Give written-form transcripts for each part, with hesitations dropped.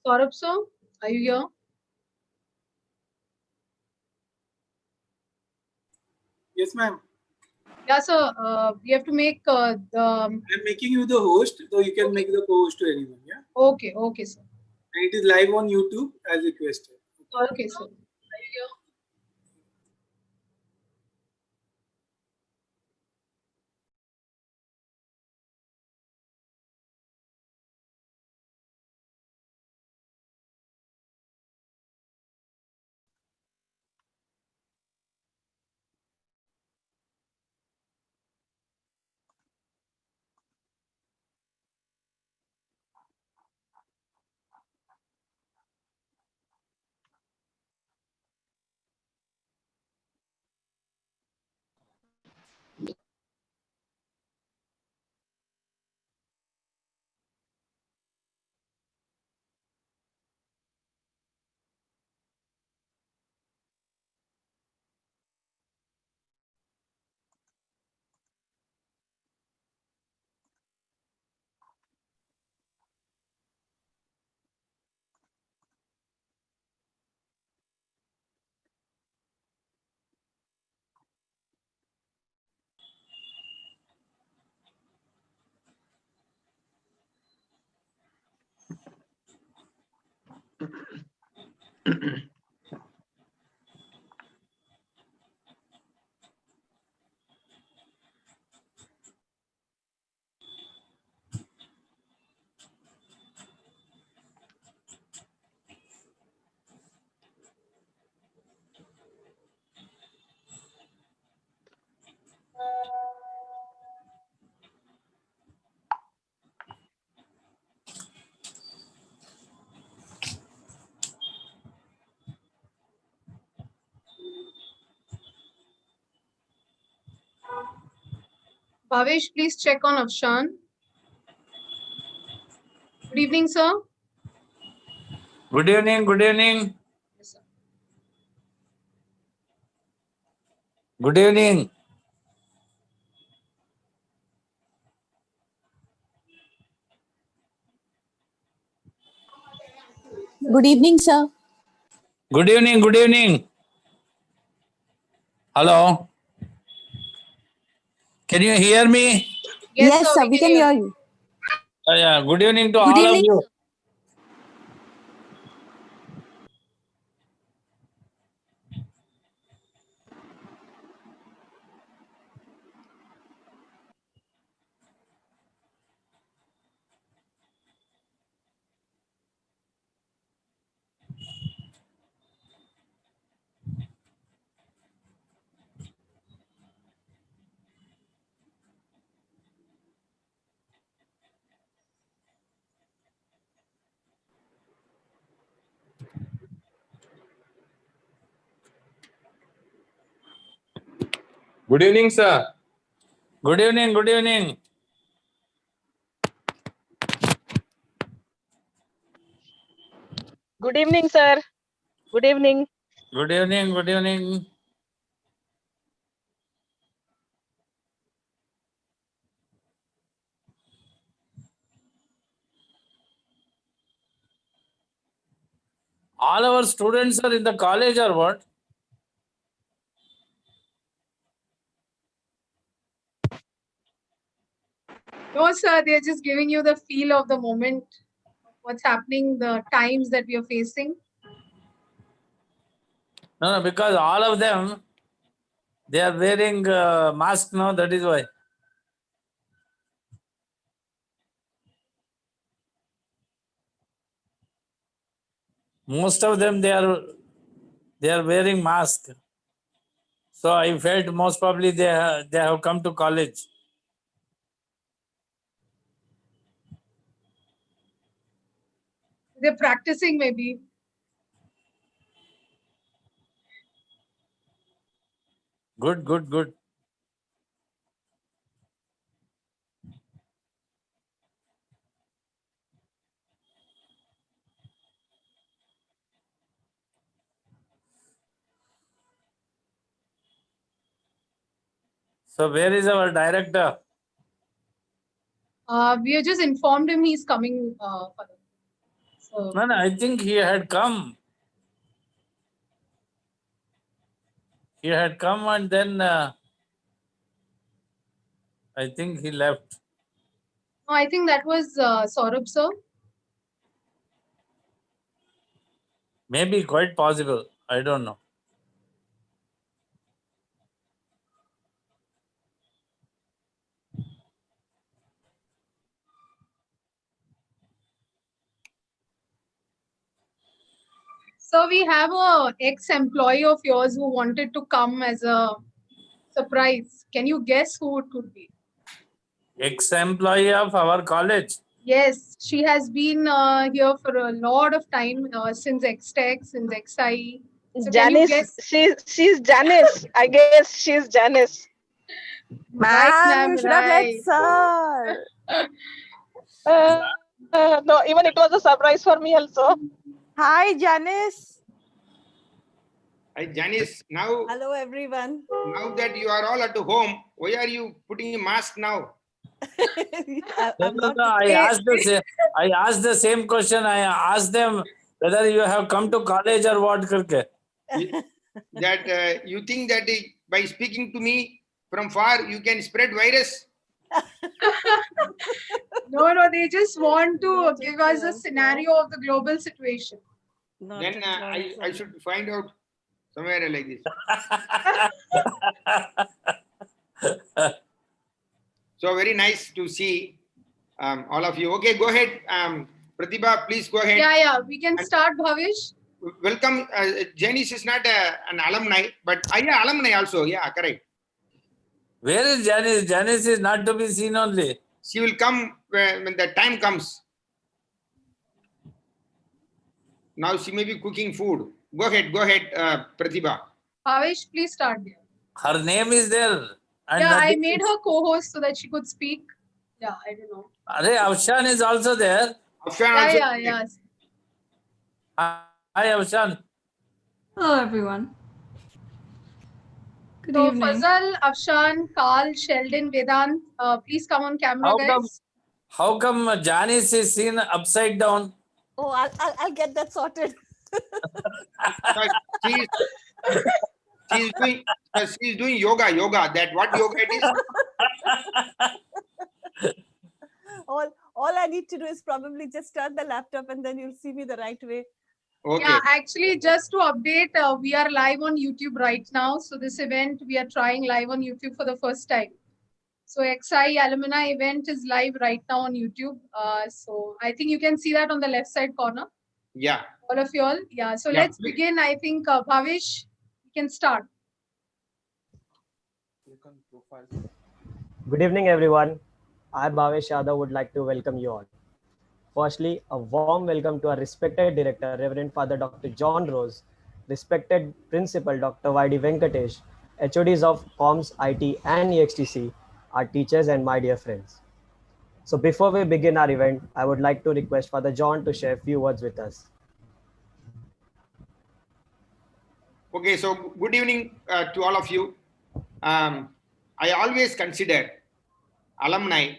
Saurabh sir, are you here? Yes, ma'am. Yeah, sir. We have to make the. I'm making you the host, so you can make the co-host to anyone. Yeah. Okay, okay, sir. And it is live on YouTube as requested. Okay, sir. Are you here? Bhavesh, please check on Afshan. Good evening, sir. Good evening. Good evening. Yes, sir. Good evening. Good evening, sir. Good evening. Good evening. Hello. Can you hear me? Yes, sir, we can hear you. Yeah. Good evening to Good all of evening. you. Good evening, sir. Good evening. Good evening. Good evening, sir. Good evening. Good evening. Good evening. All our students are in the college or what? No, sir, they're just giving you the feel of the moment, what's happening, the times that we are facing. No, because all of them, they are wearing mask now. That is why. Most of them, they are wearing mask. So I felt most probably they have come to college. They're practicing maybe. Good. Good. Good. So where is our director? We have just informed him he's coming for them. So No, I think he had come. He had come and then I think he left. no, I think that was Saurabh sir. Maybe quite possible. I don't know. So we have a ex-employee of yours who wanted to come as a surprise. Can you guess who it could be? Ex-employee of our college. Yes, she has been here for a lot of time since X-Tech, since XI. So can you Janice, guess? she's Janice. I guess she's Janice. Right, Ma'am, ma'am, you should have let right. sir. No, even it was a surprise for me also. Hi, Janice. Hi, Janice. Now Hello, everyone. that you are all at home, why are you putting a mask now? I'm not. I asked the same question. I asked them whether you have come to college or what. Karke. That you think that by speaking to me from far, you can spread virus? No, they just want to Not give at us a all, scenario of the global situation. Not Then at all, I sir. should find out somewhere like this. So very nice to see all of you. Okay, go ahead. Pratibha, please go ahead. Yeah, we can start, Bhavish. Welcome. Janice is not an alumni, but yeah, alumni also. Yeah, correct. Where is Janice? Janice is not to be seen only. She will come when the time comes. Now she may be cooking food. Go ahead, Pratibha. Bhavish, please start. Her name is there. And Yeah, I nothing made is- her co-host so that she could speak. Yeah, I don't know. Avshan is also there. Afshan also. Yeah. Hi, Avshan. Hello, everyone. Good So evening. Fazal, Afshan, Carl, Sheldon, Vedant, please come on camera, guys. How come Janice is seen upside down? Oh, I'll get that sorted. Because she's doing yoga. That what yoga it is? All I need to do is probably just turn the laptop and then you'll see me the right way. Okay. Yeah, actually, just to update, we are live on YouTube right now. So this event, we are trying live on YouTube for the first time. So XI Alumni event is live right now on YouTube. So I think you can see that on the left side corner. Yeah. All of you all. Yeah, so Yeah, let's please. begin. I think, Bhavish, you can start. Good evening, everyone. I, Bhavesh Yadav, would like to welcome you all. Firstly, a warm welcome to our respected director, Reverend Father Dr. John Rose, respected Principal Dr. Y.D. Venkatesh, HODs of Comms, IT, and EXTC, our teachers, and my dear friends. So, before we begin our event, I would like to request Father John to share a few words with us. Okay, so good evening to all of you. I always consider alumni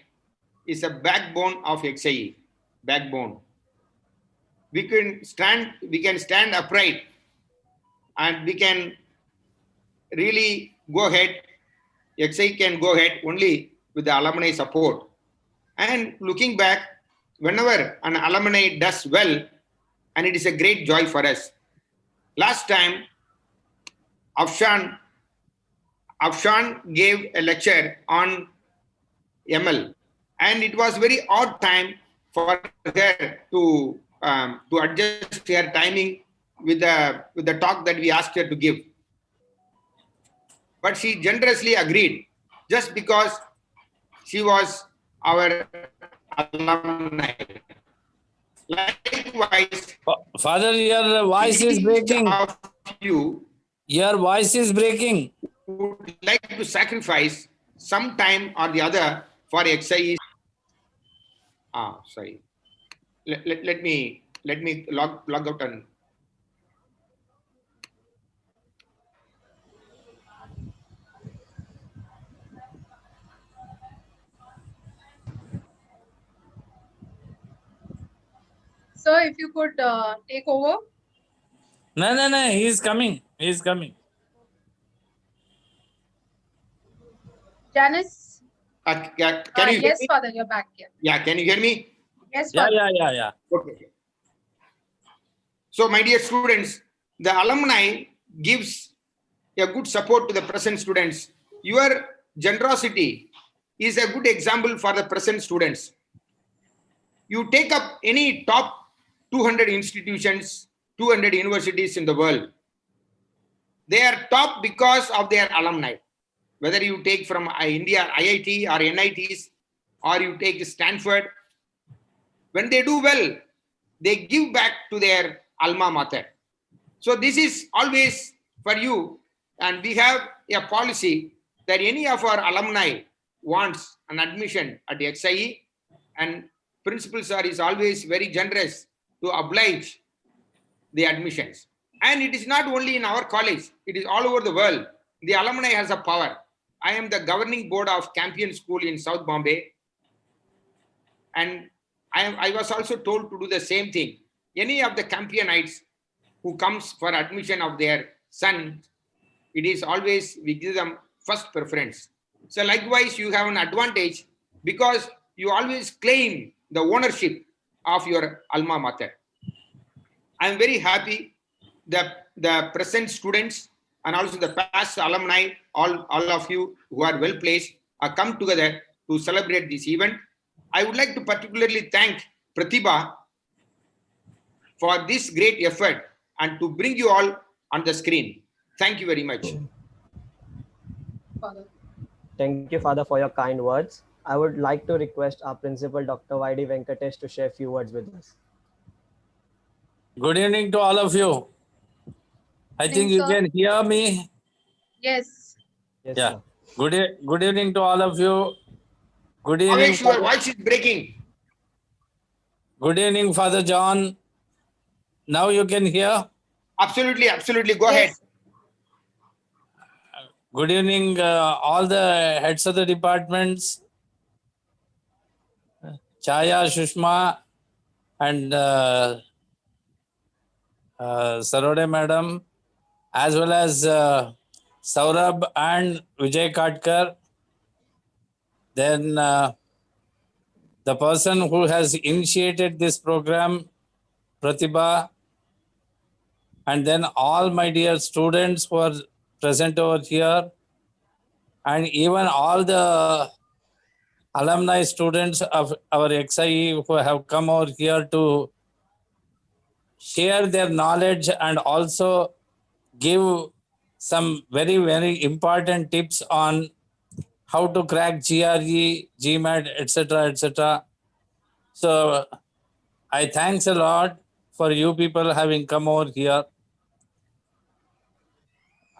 is a backbone of XIE. Backbone. We can stand upright, and we can really go ahead. XI can go ahead only with the alumni support. And looking back, whenever an alumni does well, and it is a great joy for us. Last time, Afshan gave a lecture on ML, and it was very odd time for her to adjust her timing with the talk that we asked her to give. But she generously agreed, just because she was our alumni. Likewise, Father, your voice is each breaking. of you Your voice is breaking. would like to sacrifice some time or the other for XIE. Sorry. Let me log out and Sir, if you could take over. No, he's coming. He's coming. Janice? Can you hear Yes, me? Father, you're back here. Yeah, can you hear me? Yes, Yeah, Father. yeah. Okay. So, my dear students, the alumni gives a good support to the present students. Your generosity is a good example for the present students. You take up any top 200 institutions, 200 universities in the world. They are top because of their alumni. Whether you take from India, IIT or NITs, or you take Stanford, when they do well, they give back to their alma mater. So this is always for you, and we have a policy that any of our alumni wants an admission at the XIE, and principal sir is always very generous to oblige the admissions. And it is not only in our college, it is all over the world. The alumni has a power. I am the governing board of Campion School in South Bombay, and I was also told to do the same thing. Any of the Campionites who comes for admission of their son, it is always we give them first preference. So likewise, you have an advantage because you always claim the ownership of your alma mater. I am very happy that the present students and also the past alumni, all of you who are well placed, are come together to celebrate this event. I would like to particularly thank Pratibha for this great effort and to bring you all on the screen. Thank you very much. Father. Thank you, Father, for your kind words. I would like to request our principal, Dr. Y.D. Venkatesh, to share a few words with us. Good evening to all of you. I think you sir. can hear me. Yes. Yes, Yeah. sir. Good evening to all of you. Good evening. Always your voice is breaking. Good evening, Father John. Now you can hear. Absolutely, absolutely. Go ahead. Yes. Good evening, all the heads of the departments, Chaya, Shushma, and Sarode Madam, as well as Saurabh and Vijay Katkar. Then the person who has initiated this program, Pratibha, and then all my dear students who are present over here, and even all the alumni students of our XIE who have come over here to share their knowledge and also give some very, very important tips on how to crack GRE, GMAT, etc., etc. So I thanks a lot for you people having come over here.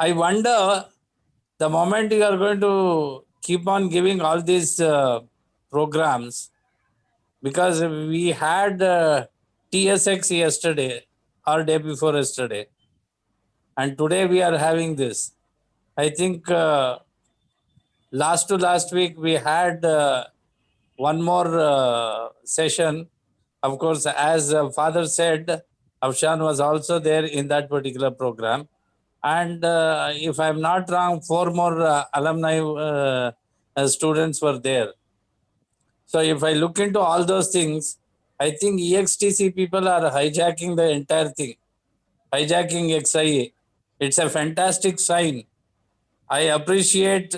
I wonder the moment you are going to keep on giving all these programs, because we had TSX yesterday or day before yesterday, and today we are having this. I think last week we had one more session. Of course, as Father said, Afshan was also there in that particular program. And if I'm not wrong, 4 more alumni students were there. So if I look into all those things, I think EXTC people are hijacking the entire thing, hijacking XIA. It's a fantastic sign. I appreciate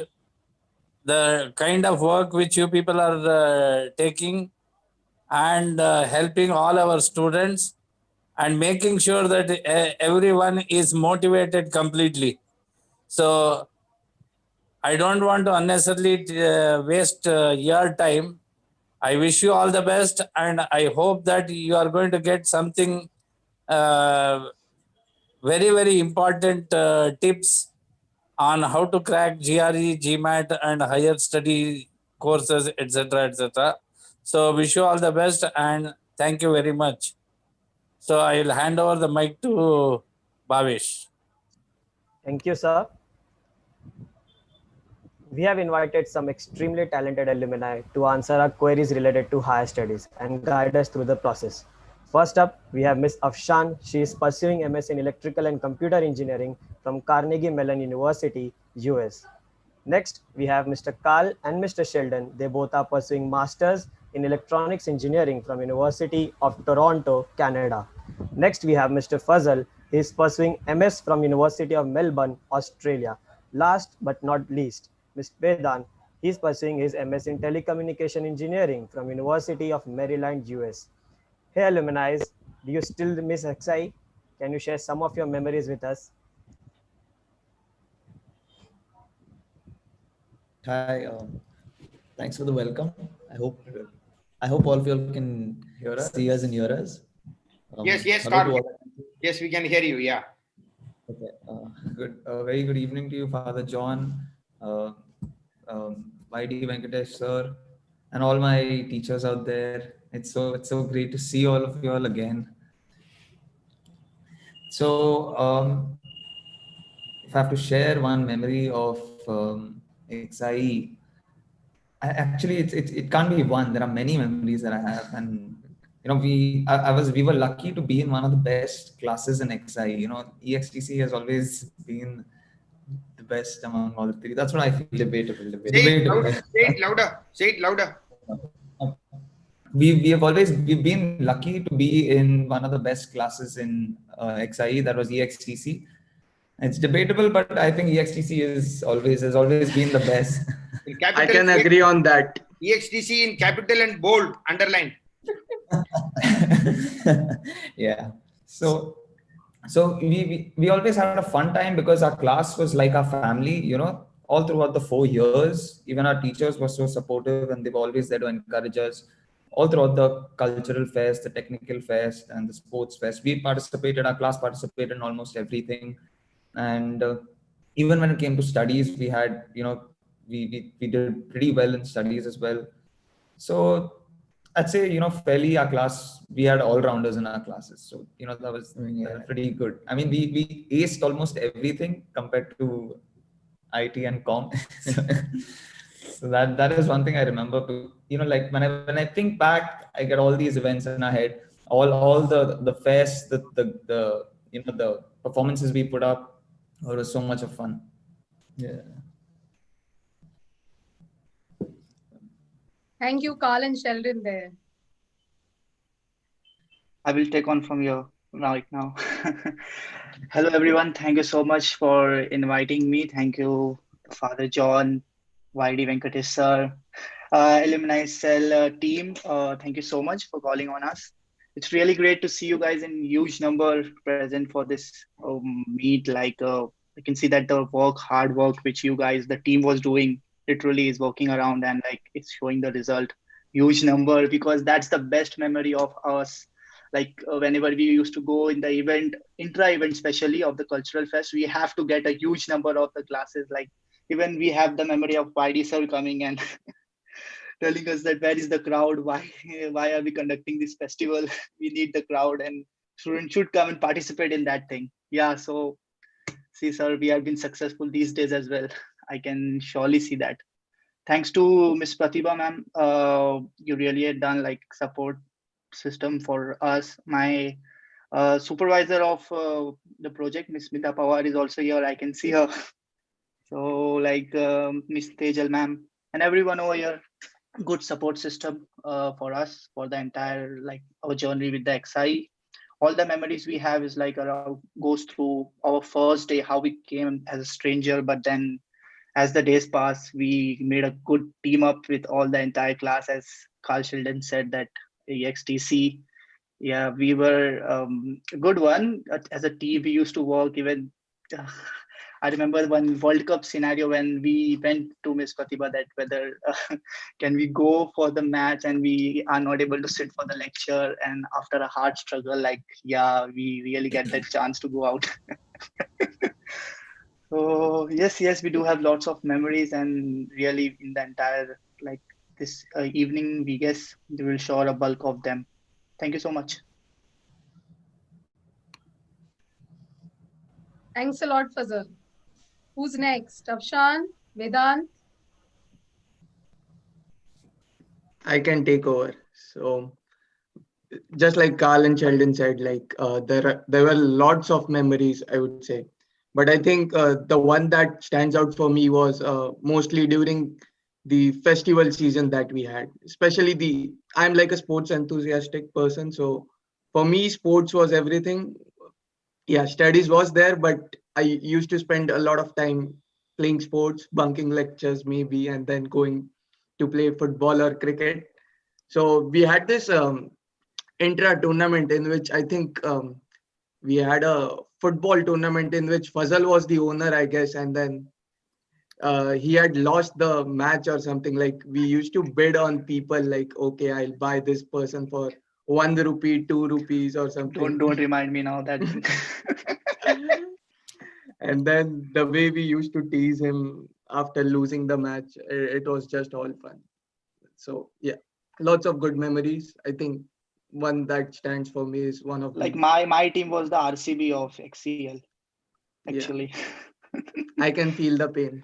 the kind of work which you people are taking and helping all our students and making sure that everyone is motivated completely. So I don't want to unnecessarily waste your time. I wish you all the best, and I hope that you are going to get something very, very important tips on how to crack GRE, GMAT, and higher study courses, etc., etc. So wish you all the best, and thank you very much. So I'll hand over the mic to Bhavesh. Thank you, sir. We have invited some extremely talented alumni to answer our queries related to higher studies and guide us through the process. First up, we have Miss Afshan. She is pursuing MS in Electrical and Computer Engineering from Carnegie Mellon University, US. Next, we have Mr. Carl and Mr. Sheldon. They both are pursuing Masters in Electronics Engineering from University of Toronto, Canada. Next, we have Mr. Fazal. He is pursuing MS from University of Melbourne, Australia. Last but not least, Mr. Vedan. He is pursuing his MS in Telecommunication Engineering from University of Maryland, US. Hey alumni, do you still miss XI? Can you share some of your memories with us? Hi, thanks for the welcome. I hope all of you all can hear us, see us, and hear us. Yes, yes, hello to Carl. all. Yes, we can hear you. Yeah. Okay, good. Very good evening to you, Father John, uh, YD Venkatesh sir, and all my teachers out there. It's so great to see all of you all again. So, if I have to share one memory of XIE, actually it can't be one. There are many memories that I have, and we were lucky to be in one of the best classes in XI. EXTC has always been the best among all the three. That's what I feel. Debatable. Say it louder. Say it louder. Say it louder. We've been lucky to be in one of the best classes in XIE. That was EXTC. It's debatable, but I think EXTC has always been the best. In capital, I can agree on that. EXTC in capital and bold, underline. Yeah. So we always had a fun time because our class was like our family, all throughout the 4 years. Even our teachers were so supportive and they were always there to encourage us. All throughout the cultural fest, the technical fest, and the sports fest, our class participated in almost everything. And even when it came to studies, we had, we did pretty well in studies as well. So I'd say, fairly our class, we had all rounders in our classes. So, that was pretty good. I mean, we aced almost everything compared to IT and com. So that is one thing I remember. Like when I think back, I get all these events in our head, all the fairs, the performances we put up. It was so much of fun. Yeah. Thank you, Carl and Sheldon there. I will take on from you right now. Hello, everyone. Thank you so much for inviting me. Thank you, Father John, YD Venkatesh sir, Alumni Cell team. Thank you so much for calling on us. It's really great to see you guys in huge number present for this meet. I can see that the hard work which you guys, the team was doing, literally is working around and like it's showing the result. Huge number, because that's the best memory of us. Whenever we used to go in the event, intra event especially of the cultural fest, we have to get a huge number of the classes. Like even we have the memory of YD sir coming and telling us that where is the crowd, why are we conducting this festival, we need the crowd and students should come and participate in that thing. Yeah, so see sir, we have been successful these days as well. I can surely see that. Thanks to Miss Pratibha ma'am, you really had done like support system for us. My supervisor of the project, Miss Smita Pawar, is also here. I can see her. So Miss Tejal ma'am and everyone over here, good support system for us for the entire our journey with the XI. All the memories we have is goes through our first day, how we came as a stranger, but then as the days pass, we made a good team up with all the entire class. As Carl Sheldon said that EXTC, yeah, we were a good one. As a team, we used to work even. I remember one World Cup scenario when we went to Miss Pratibha that whether can we go for the match, and we are not able to sit for the lecture. And after a hard struggle, we really get that chance to go out. So yes, we do have lots of memories, and really in the entire this evening, we guess we will show a bulk of them. Thank you so much. Thanks a lot, Fazal. Who's next? Afshan? Vedant? I can take over. So just like Carl and Sheldon said, like there were lots of memories, I would say. But I think the one that stands out for me was mostly during the festival season that we had, especially I'm like a sports enthusiastic person. So for me, sports was everything. Yeah, studies was there, but I used to spend a lot of time playing sports, bunking lectures maybe, and then going to play football or cricket. So we had this intra tournament in which I think we had a football tournament in which Fazal was the owner, I guess, and then he had lost the match or something. Like we used to bid on people, like, okay, I'll buy this person for 1 rupee, 2 rupees, or something. Don't remind me now that. And then the way we used to tease him after losing the match, it was just all fun. So yeah, lots of good memories. I think one that stands for me is one of Like the, my team was the RCB of XCL, yeah, actually. I can feel the pain.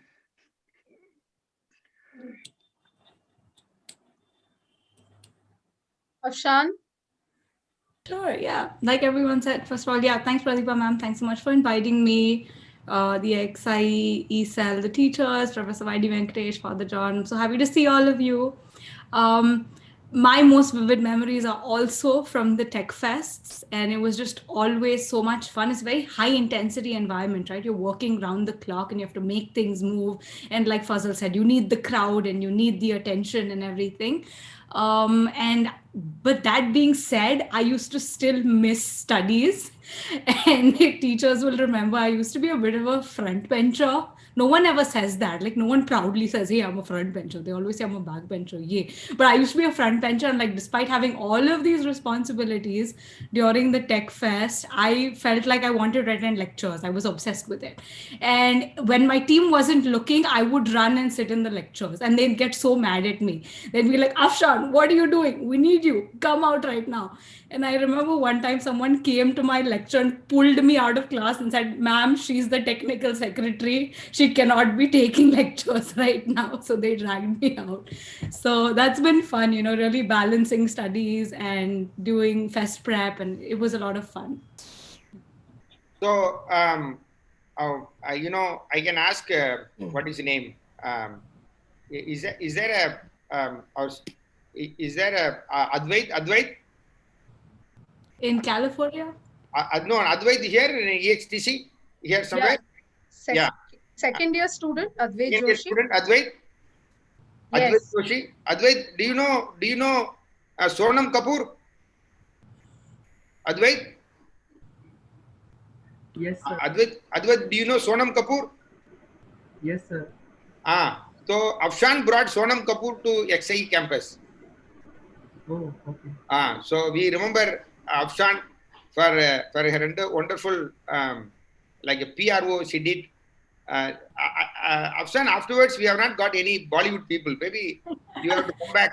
Afshan? Sure, yeah. Like everyone said, first of all, yeah, thanks, Pratibha ma'am. Thanks so much for inviting me, the XIE, ECEL, the teachers, Professor YD Venkatesh, Father John. I'm so happy to see all of you. My most vivid memories are also from the tech fests, and it was just always so much fun. It's a very high intensity environment, right? You're working round the clock and you have to make things move. And like Fazal said, you need the crowd and you need the attention and everything. But that being said, I used to still miss studies, and teachers will remember I used to be a bit of a front bencher. No one ever says that. Like no one proudly says, "Hey, I'm a front bencher." They always say I'm a back bencher. Yeah, but I used to be a front bencher, and like despite having all of these responsibilities during the tech fest, I felt like I wanted to attend lectures. I was obsessed with it, and when my team wasn't looking, I would run and sit in the lectures, and they'd get so mad at me. They'd be like, "Afshan, what are you doing? We need you. Come out right now." And I remember one time someone came to my lecture and pulled me out of class and said, "Ma'am, she's the technical secretary. She cannot be taking lectures right now." So they dragged me out. So that's been fun, really balancing studies and doing fest prep. And it was a lot of fun. So, I can ask, what is the name? Is there a Advait? In California? No, Advait here in EHTC, here somewhere? Yeah. Second year student, Advait Second year Joshi. student, Advait? Advait Yes. Joshi. Advait, do you know Sonam Kapoor? Advait? Yes, sir. Advait, do you know Sonam Kapoor? Yes, sir. So Afshan brought Sonam Kapoor to XIE campus. Oh, okay. So we remember Afshan for her wonderful, like a PRO she did. Afshan, afterwards we have not got any Bollywood people. Maybe you have to come back.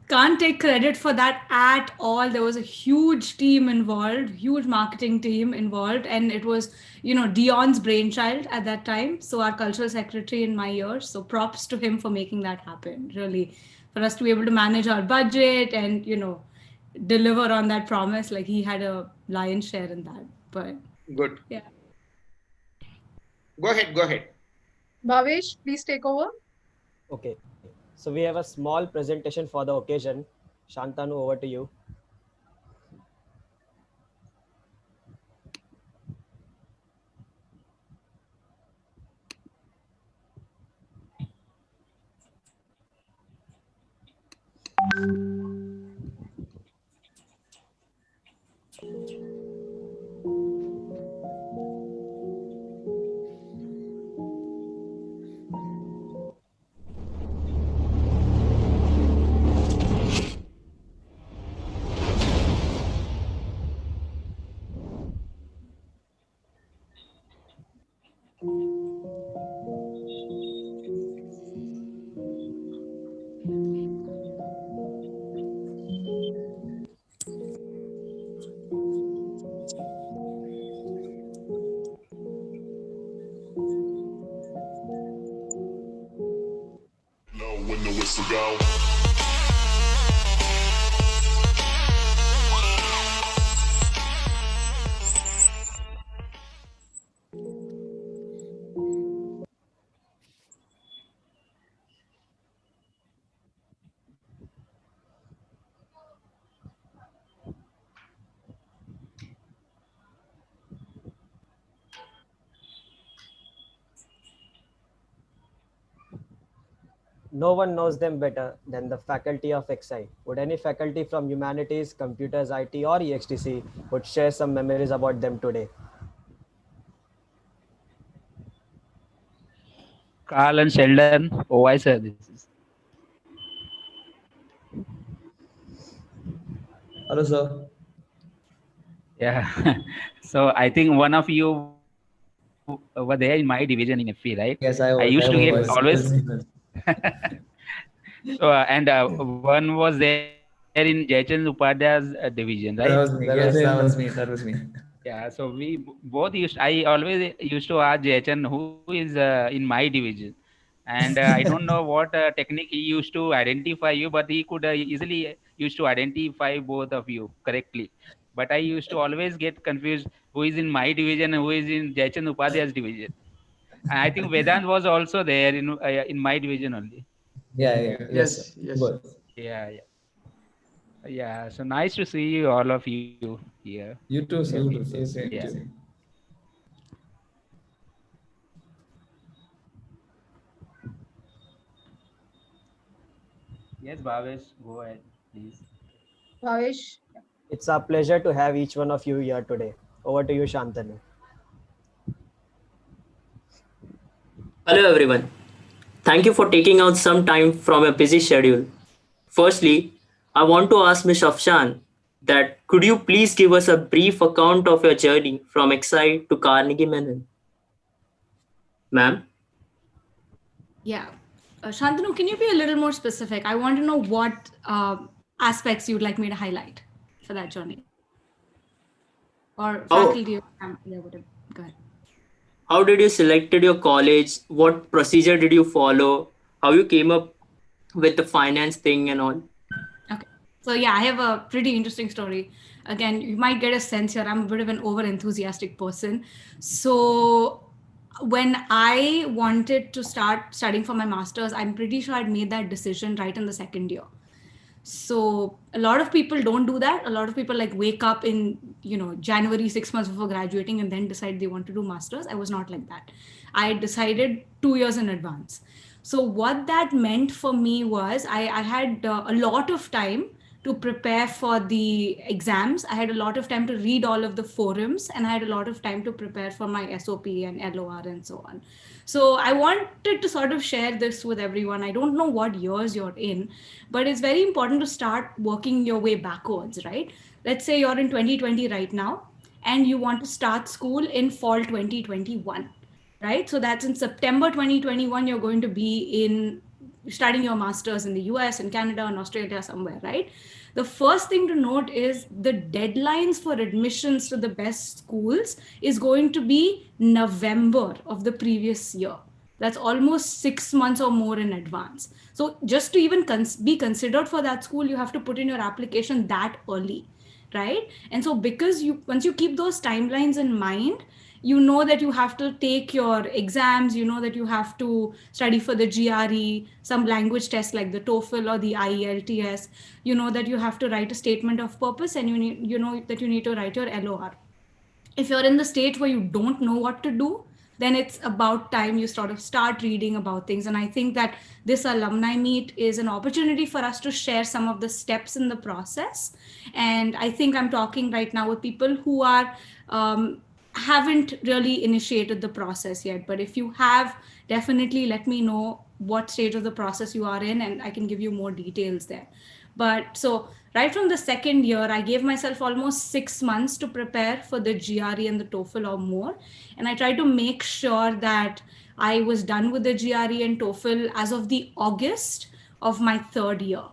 Can't take credit for that at all. There was a huge team involved, huge marketing team involved, and it was, Dion's brainchild at that time. So our cultural secretary in my years. So props to him for making that happen. Really, for us to be able to manage our budget and deliver on that promise. Like he had a lion's share in that. But good. Yeah. Go ahead. Bhavesh, please take over. Okay. So we have a small presentation for the occasion. Shantanu, over to you. When the whistle go. No one knows them better than the faculty of XI. Would any faculty from humanities, computers, IT, or EXTC would share some memories about them today? Carl and Sheldon. Oh, why, sir? This is. Hello, sir. Yeah. So I think one of you were there in my division in FE, right? Yes, I used to get was. always. So and one was there in Jayachandra Upadhyay's division, right? That was me. Yes, that was me. That was me. Yeah, so we both used. I always used to ask Jayachan who is in my division, and I don't know what technique he used to identify you, but he could easily used to identify both of you correctly. But I used to always get confused who is in my division and who is in Jayachan Upadhyay's division. And I think Vedant was also there in my division only. Yeah. Yes, sir. Yes, yes. Both. Yeah, yeah, yeah. So nice to see you, all of you here. You too, sir. Yeah. Same to me. Yes, Bhavesh, go ahead, please. Bhavesh. It's our pleasure to have each one of you here today. Over to you, Shantanu. Hello everyone. Thank you for taking out some time from a busy schedule. Firstly, I want to ask Ms. Afshan that could you please give us a brief account of your journey from Exide to Carnegie Mellon? Ma'am? Yeah. Shantanu, can you be a little more specific? I want to know what aspects you'd like me to highlight for that journey. Or faculty, or yeah, whatever. Go ahead. How did you selected your college? What procedure did you follow? How you came up with the finance thing and all? Okay. So yeah, I have a pretty interesting story. Again, you might get a sense here. I'm a bit of an over-enthusiastic person. So when I wanted to start studying for my master's, I'm pretty sure I'd made that decision right in the second year. So a lot of people don't do that. A lot of people like wake up in, January, 6 months before graduating and then decide they want to do masters. I was not like that. I decided 2 years in advance. So what that meant for me was I had a lot of time to prepare for the exams. I had a lot of time to read all of the forums, and I had a lot of time to prepare for my SOP and LOR and so on. So I wanted to sort of share this with everyone. I don't know what years you're in, but it's very important to start working your way backwards, right? Let's say you're in 2020 right now, and you want to start school in fall 2021, right? So that's in September 2021, you're going to be studying your masters in the US and Canada and Australia somewhere, right? The first thing to note is the deadlines for admissions to the best schools is going to be November of the previous year. That's almost 6 months or more in advance. So just to even be considered for that school, you have to put in your application that early, right? And so because once you keep those timelines in mind, you know that you have to take your exams, you know that you have to study for the GRE, some language test like the TOEFL or the IELTS, you know that you have to write a statement of purpose, and you know that you need to write your LOR. If you're in the stage where you don't know what to do, then it's about time you sort of start reading about things. And I think that this alumni meet is an opportunity for us to share some of the steps in the process. And I think I'm talking right now with people who are haven't really initiated the process yet, but if you have, definitely let me know what stage of the process you are in, and I can give you more details there. But so right from the second year, I gave myself almost 6 months to prepare for the GRE and the TOEFL or more, and I tried to make sure that I was done with the GRE and TOEFL as of the August of my third year,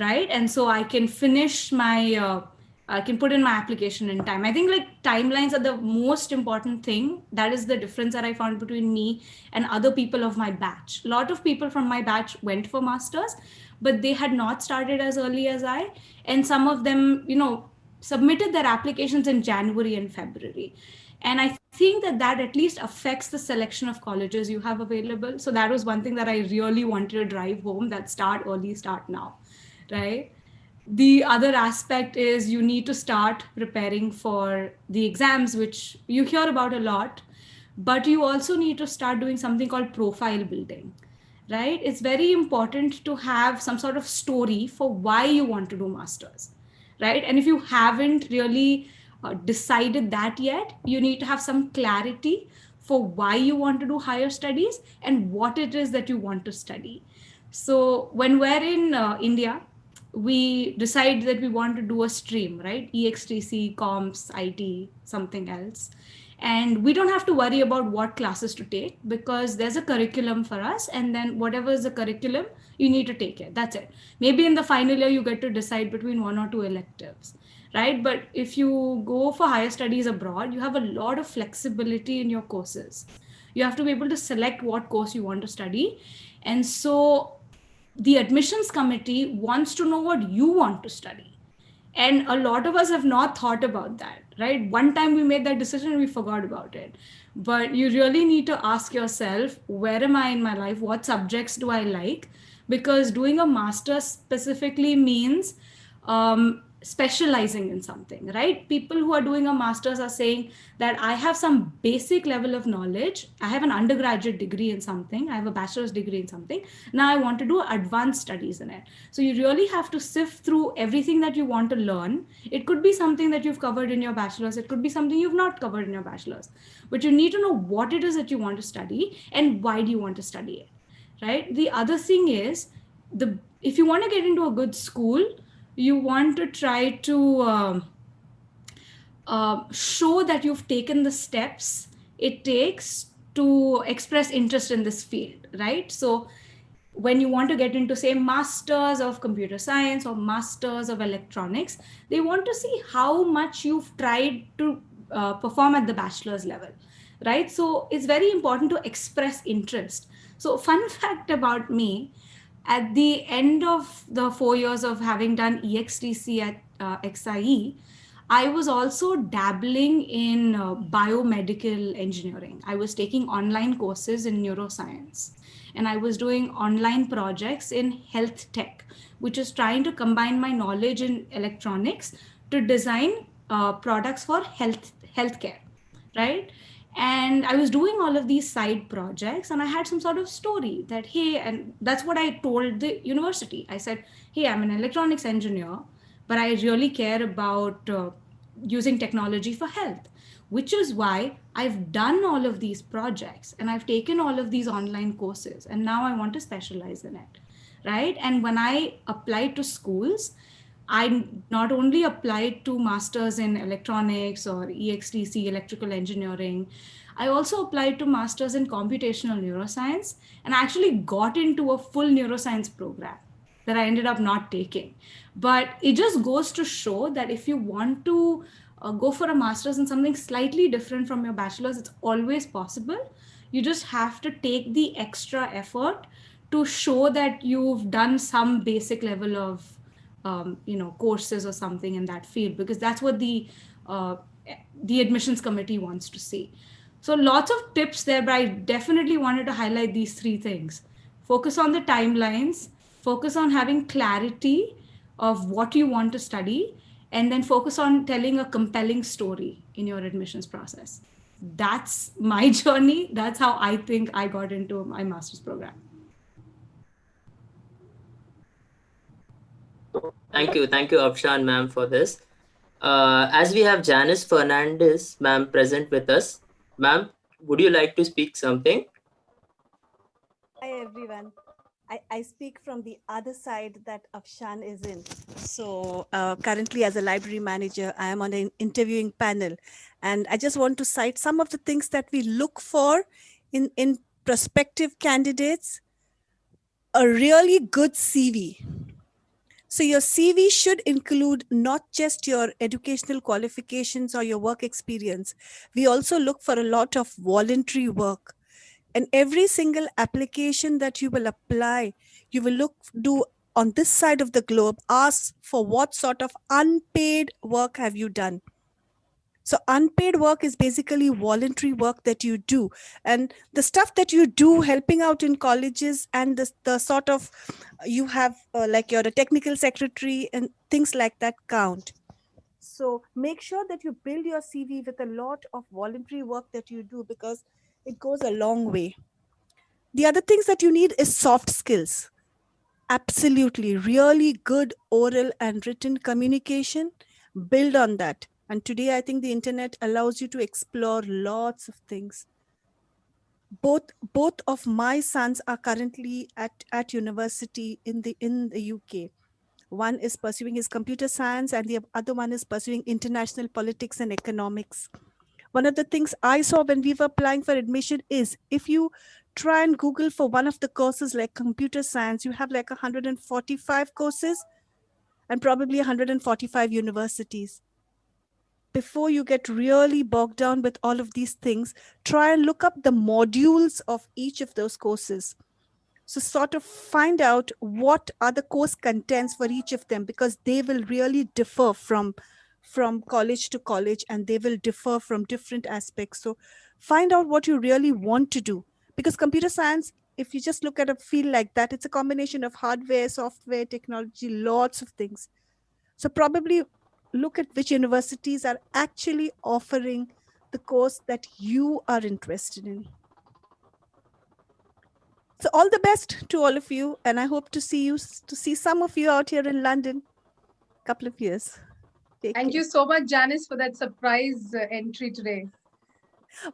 right? And so I can finish my I can put in my application in time. I think like timelines are the most important thing. That is the difference that I found between me and other people of my batch. A lot of people from my batch went for masters, but they had not started as early as I. And some of them, submitted their applications in January and February. And I think that at least affects the selection of colleges you have available. So that was one thing that I really wanted to drive home, that start early, start now, right? The other aspect is you need to start preparing for the exams, which you hear about a lot, but you also need to start doing something called profile building. right? It's very important to have some sort of story for why you want to do masters, right? And if you haven't really decided that yet, you need to have some clarity for why you want to do higher studies and what it is that you want to study. So when we're in India, we decide that we want to do a stream, right? EXTC, comps, IT, something else. And we don't have to worry about what classes to take because there's a curriculum for us. And then whatever is the curriculum, you need to take it. That's it. Maybe in the final year, you get to decide between one or two electives, right? But if you go for higher studies abroad, you have a lot of flexibility in your courses. You have to be able to select what course you want to study. And so the admissions committee wants to know what you want to study. And a lot of us have not thought about that, right? One time we made that decision and we forgot about it. But you really need to ask yourself, where am I in my life? What subjects do I like? Because doing a master's specifically means specializing in something, right? People who are doing a master's are saying that I have some basic level of knowledge. I have an undergraduate degree in something. I have a bachelor's degree in something. Now I want to do advanced studies in it. So you really have to sift through everything that you want to learn. It could be something that you've covered in your bachelor's. It could be something you've not covered in your bachelor's. But you need to know what it is that you want to study and why do you want to study it, right? The other thing is, if you want to get into a good school, you want to try to show that you've taken the steps it takes to express interest in this field, right? So when you want to get into, say, masters of computer science or masters of electronics, they want to see how much you've tried to perform at the bachelor's level, right? So it's very important to express interest. So fun fact about me, at the end of the 4 years of having done EXTC at XIE, I was also dabbling in biomedical engineering. I was taking online courses in neuroscience, and I was doing online projects in health tech, which is trying to combine my knowledge in electronics to design products for healthcare, right? And I was doing all of these side projects, and I had some sort of story that, hey, and that's what I told the university. I said, hey, I'm an electronics engineer, but I really care about using technology for health, which is why I've done all of these projects and I've taken all of these online courses, and now I want to specialize in it, right? And when I applied to schools, I not only applied to masters in electronics or EXTC, electrical engineering, I also applied to masters in computational neuroscience, and I actually got into a full neuroscience program that I ended up not taking. But it just goes to show that if you want to go for a master's in something slightly different from your bachelor's, it's always possible. You just have to take the extra effort to show that you've done some basic level of courses or something in that field, because that's what the admissions committee wants to see. So lots of tips there, but I definitely wanted to highlight these three things. Focus on the timelines, focus on having clarity of what you want to study, and then focus on telling a compelling story in your admissions process. That's my journey. That's how I think I got into my master's program. Thank you, Afshan ma'am, for this. As we have Janice Fernandez ma'am present with us, ma'am, would you like to speak something? Hi, everyone. I speak from the other side that Afshan is in. So currently as a library manager, I am on an interviewing panel. And I just want to cite some of the things that we look for in prospective candidates. A really good CV. So your CV should include not just your educational qualifications or your work experience. We also look for a lot of voluntary work. And every single application that you will apply, you will do on this side of the globe, ask for what sort of unpaid work have you done. So unpaid work is basically voluntary work that you do. And the stuff that you do helping out in colleges and the sort of, you have like you're a technical secretary and things like that count. So make sure that you build your CV with a lot of voluntary work that you do, because it goes a long way. The other things that you need is soft skills. Absolutely. Really good oral and written communication. Build on that. And today, I think the internet allows you to explore lots of things. Both of my sons are currently at university in the UK. One is pursuing his computer science and the other one is pursuing international politics and economics. One of the things I saw when we were applying for admission is if you try and Google for one of the courses like computer science, you have like 145 courses and probably 145 universities. Before you get really bogged down with all of these things, try and look up the modules of each of those courses. So sort of find out what are the course contents for each of them, because they will really differ from college to college, and they will differ from different aspects. So find out what you really want to do, because computer science, if you just look at a field like that, it's a combination of hardware, software, technology, lots of things. So probably look at which universities are actually offering the course that you are interested in. So all the best to all of you, and I hope to see some of you out here in London couple of years. Thank you so much, Janice, for that surprise entry today.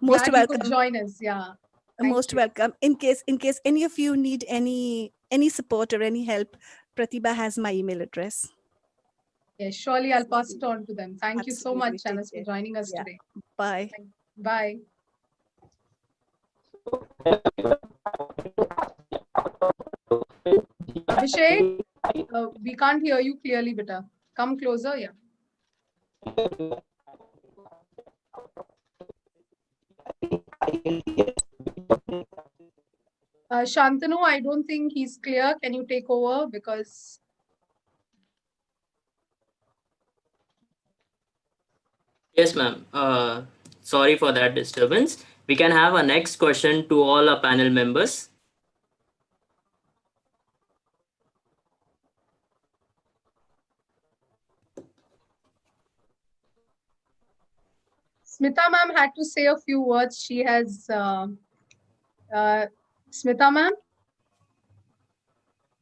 Most Glad welcome. You could join us. Yeah. Most welcome. In case any of you need any support or any help, Pratibha has my email address. Yes, surely I'll pass it on to them. Thank you so much, Janice, for joining us today. Bye. Bye. Abhishek, we can't hear you clearly, beta. Come closer, yeah. Shantanu, I don't think he's clear. Can you take over? Because Yes, ma'am. Sorry for that disturbance. We can have a next question to all our panel members. Smita ma'am had to say a few words. She has, Smita ma'am,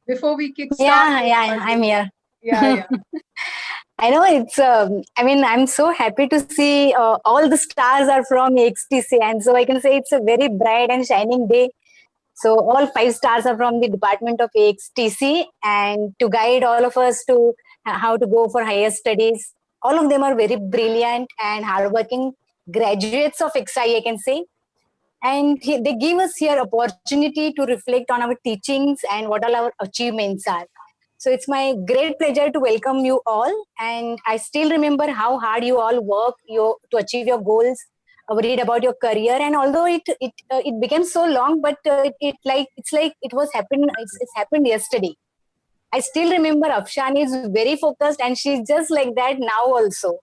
before we kickstart. Yeah, I'm here. Yeah. I know it's, I mean, I'm so happy to see all the stars are from XTC. And so I can say it's a very bright and shining day. So all 5 stars are from the Department of XTC, and to guide all of us to how to go for higher studies. All of them are very brilliant and hardworking graduates of XI, I can say. And they give us here opportunity to reflect on our teachings and what all our achievements are. So it's my great pleasure to welcome you all. And I still remember how hard you all work to achieve your goals, read about your career. And although it became so long, but it's like it's happened yesterday. I still remember Afshan is very focused and she's just like that now also.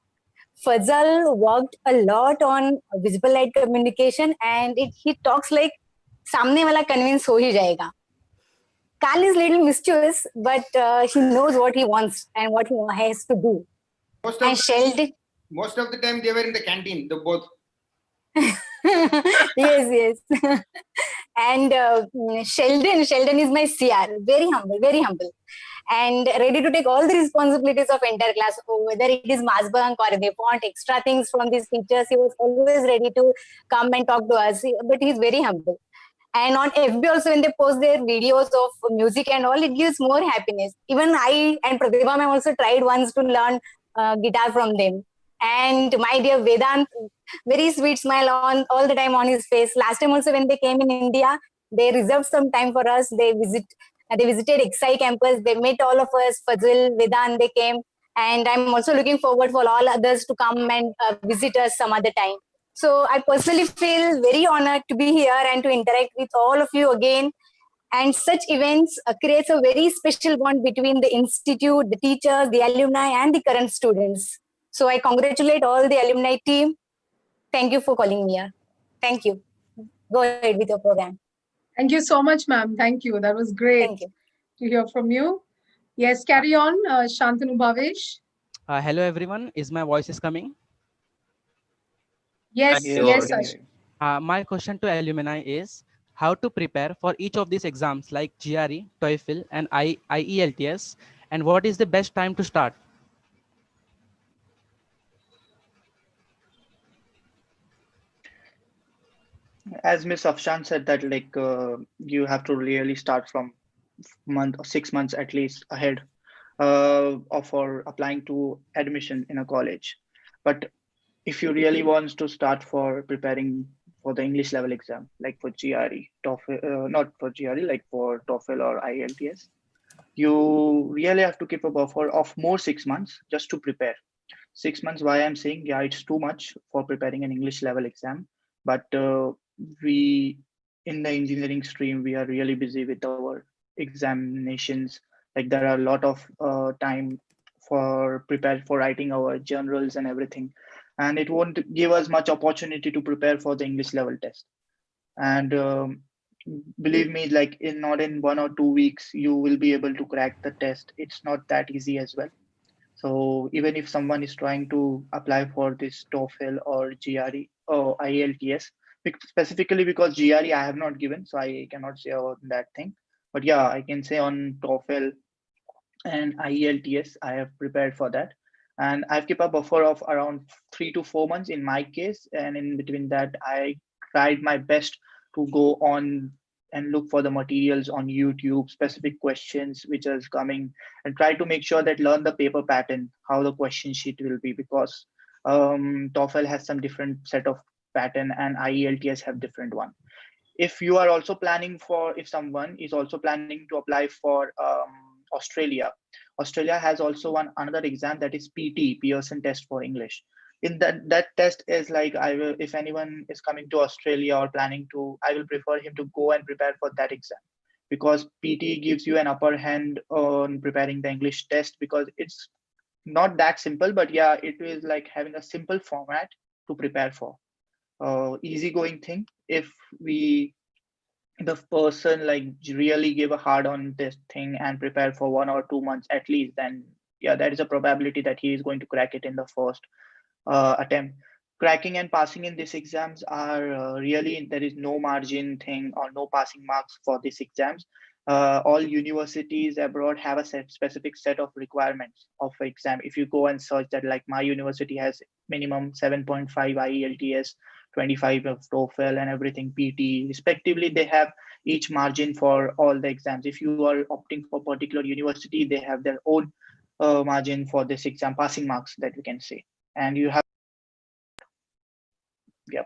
Fazal worked a lot on visible light communication, and he talks like सामने वाला convince हो ही जाएगा. Kal is little mischievous, but he knows what he wants and what he has to do. Most of the time they were in the canteen, the both. Yes. And Sheldon is my CR, very humble, and ready to take all the responsibilities of entire class, whether it is mass bunk or they want extra things from these teachers. He was always ready to come and talk to us, but he's very humble. And on FB also, when they post their videos of music and all, it gives more happiness. Even I and Pratibha ma'am also tried once to learn guitar from them. And my dear Vedant, very sweet smile on all the time on his face. Last time also when they came in India, they reserved some time for us. They visited XI campus. They met all of us, Fazil, Vedant, they came. And I'm also looking forward for all others to come and visit us some other time. So I personally feel very honored to be here and to interact with all of you again. And such events creates a very special bond between the institute, the teachers, the alumni, and the current students. So I congratulate all the alumni team. Thank you for calling me here. Thank you. Go ahead with your program. Thank you so much, ma'am. Thank you. That was great to hear from you. Yes, carry on, Shantanu Bhavesh. Hello, everyone. Is my voice is coming? Yes. My question to alumni is, how to prepare for each of these exams like GRE, TOEFL, and IELTS, and what is the best time to start? As Miss Afshan said that like you have to really start from month or 6 months at least ahead or for applying to admission in a college. But if you really want to start for preparing for the English level exam, like for GRE, TOEFL, not for GRE, like for TOEFL or IELTS, you really have to keep a buffer of more 6 months just to prepare. 6 months, why I'm saying, yeah, it's too much for preparing an English level exam. But we, in the engineering stream, we are really busy with our examinations. Like there are a lot of time for prepare for writing our journals and everything. And it won't give us much opportunity to prepare for the English level test. And believe me, like in not in 1 or 2 weeks, you will be able to crack the test. It's not that easy as well. So even if someone is trying to apply for this TOEFL or GRE or IELTS, specifically because GRE I have not given, so I cannot say about that thing. But yeah, I can say on TOEFL and IELTS, I have prepared for that. And I've kept a buffer of around 3 to 4 months in my case. And in between that, I tried my best to go on and look for the materials on YouTube, specific questions which is coming, and try to make sure that learn the paper pattern, how the question sheet will be, because TOEFL has some different set of pattern and IELTS have different one. If you are also planning for, if someone is also planning to apply for Australia, Australia has also one another exam that is PT, Pearson Test for English. In that test is like, I will, if anyone is coming to Australia or planning to, I will prefer him to go and prepare for that exam, because PT gives you an upper hand on preparing the English test, because it's not that simple, but yeah, it is like having a simple format to prepare for. Easygoing thing. If the person like really give a hard on this thing and prepare for 1 or 2 months at least, then yeah, there is a probability that he is going to crack it in the first attempt. Cracking and passing in these exams are really, there is no margin thing or no passing marks for these exams. All universities abroad have a specific set of requirements of exam. If you go and search that, like my university has minimum 7.5 IELTS, 25 of TOEFL and everything, PT respectively. They have each margin for all the exams. If you are opting for particular university, they have their own margin for this exam, passing marks that we can say. And you have, yeah.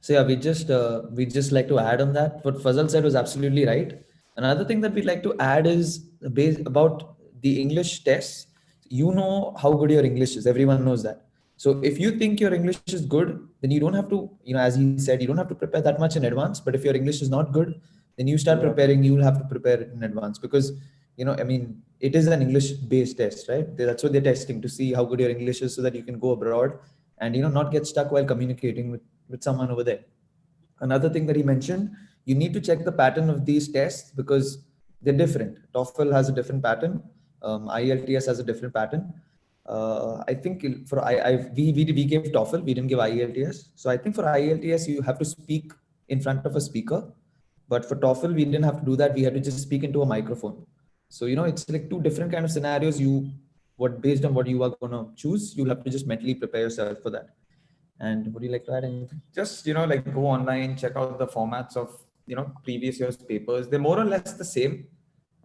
So yeah, we just like to add on that. What Fazal said was absolutely right. Another thing that we'd like to add is about the English tests. You know how good your English is. Everyone knows that. So if you think your English is good, then you don't have to, as he said, you don't have to prepare that much in advance. But if your English is not good, then you start preparing, you will have to prepare it in advance, because, it is an English based test, right? That's what they're testing, to see how good your English is so that you can go abroad and, not get stuck while communicating with someone over there. Another thing that he mentioned, you need to check the pattern of these tests because they're different. TOEFL has a different pattern. IELTS has a different pattern. I think for we gave TOEFL, we didn't give IELTS. So I think for IELTS, you have to speak in front of a speaker. But for TOEFL, we didn't have to do that. We had to just speak into a microphone. So, it's like two different kind of scenarios. Based on what you are going to choose, you'll have to just mentally prepare yourself for that. And would you like to add anything? Just, like go online, check out the formats of, previous year's papers. They're more or less the same.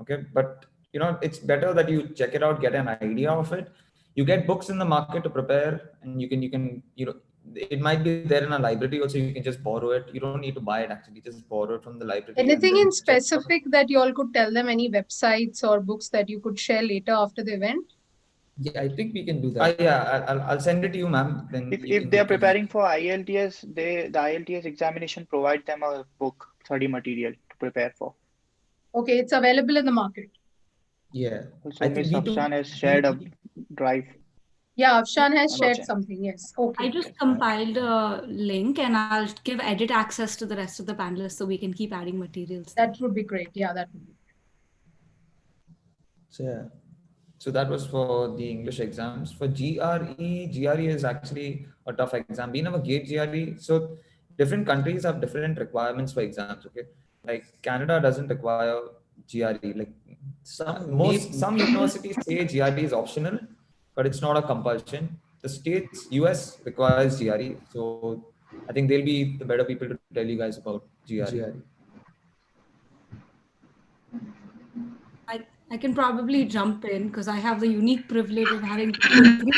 Okay. But, it's better that you check it out, get an idea of it. You get books in the market to prepare, and you can, it might be there in a library also. You can just borrow it. You don't need to buy it actually. Just borrow it from the library. Anything in specific that you all could tell them? Any websites or books that you could share later after the event? Yeah, I think we can do that. Yeah, I'll send it to you, ma'am. Then If they are preparing for IELTS, the IELTS examination provide them a book, study material to prepare for. Okay, it's available in the market. Yeah. Also, Ms. Afshan has shared a drive. Yeah, Afshan has shared something. Yes. Okay. I just compiled a link and I'll give edit access to the rest of the panelists so we can keep adding materials. That would be great. Yeah, that would be great. So yeah. So that was for the English exams. For GRE is actually a tough exam. We never gave GRE. So different countries have different requirements for exams. Okay, like Canada doesn't require GRE. Like some universities say GRE is optional, but it's not a compulsion. The states, US requires GRE, so I think they'll be the better people to tell you guys about GRE. I can probably jump in because I have the unique privilege of having taken 3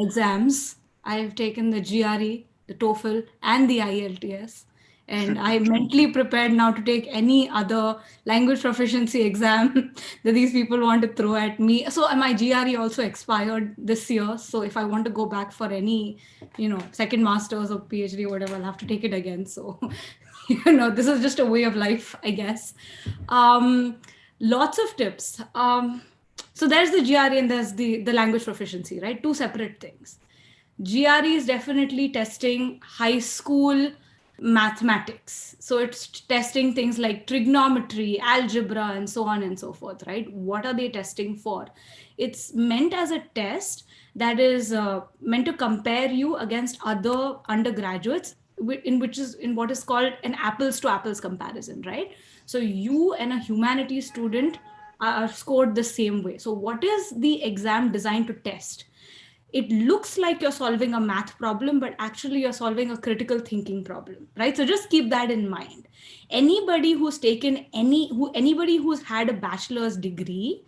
exams. I have taken the GRE, the TOEFL, and the IELTS. And I'm mentally prepared now to take any other language proficiency exam that these people want to throw at me. So my GRE also expired this year. So if I want to go back for any, second master's or PhD or whatever, I'll have to take it again. So, this is just a way of life, I guess. Lots of tips. So there's the GRE and there's the language proficiency, right? Two separate things. GRE is definitely testing high school mathematics. So it's testing things like trigonometry, algebra, and so on and so forth, right? What are they testing for? It's meant as a test that is meant to compare you against other undergraduates in what is called an apples to apples comparison, right? So you and a humanities student are scored the same way. So what is the exam designed to test? It looks like you're solving a math problem, but actually you're solving a critical thinking problem, right? So just keep that in mind. Anybody who's anybody who's had a bachelor's degree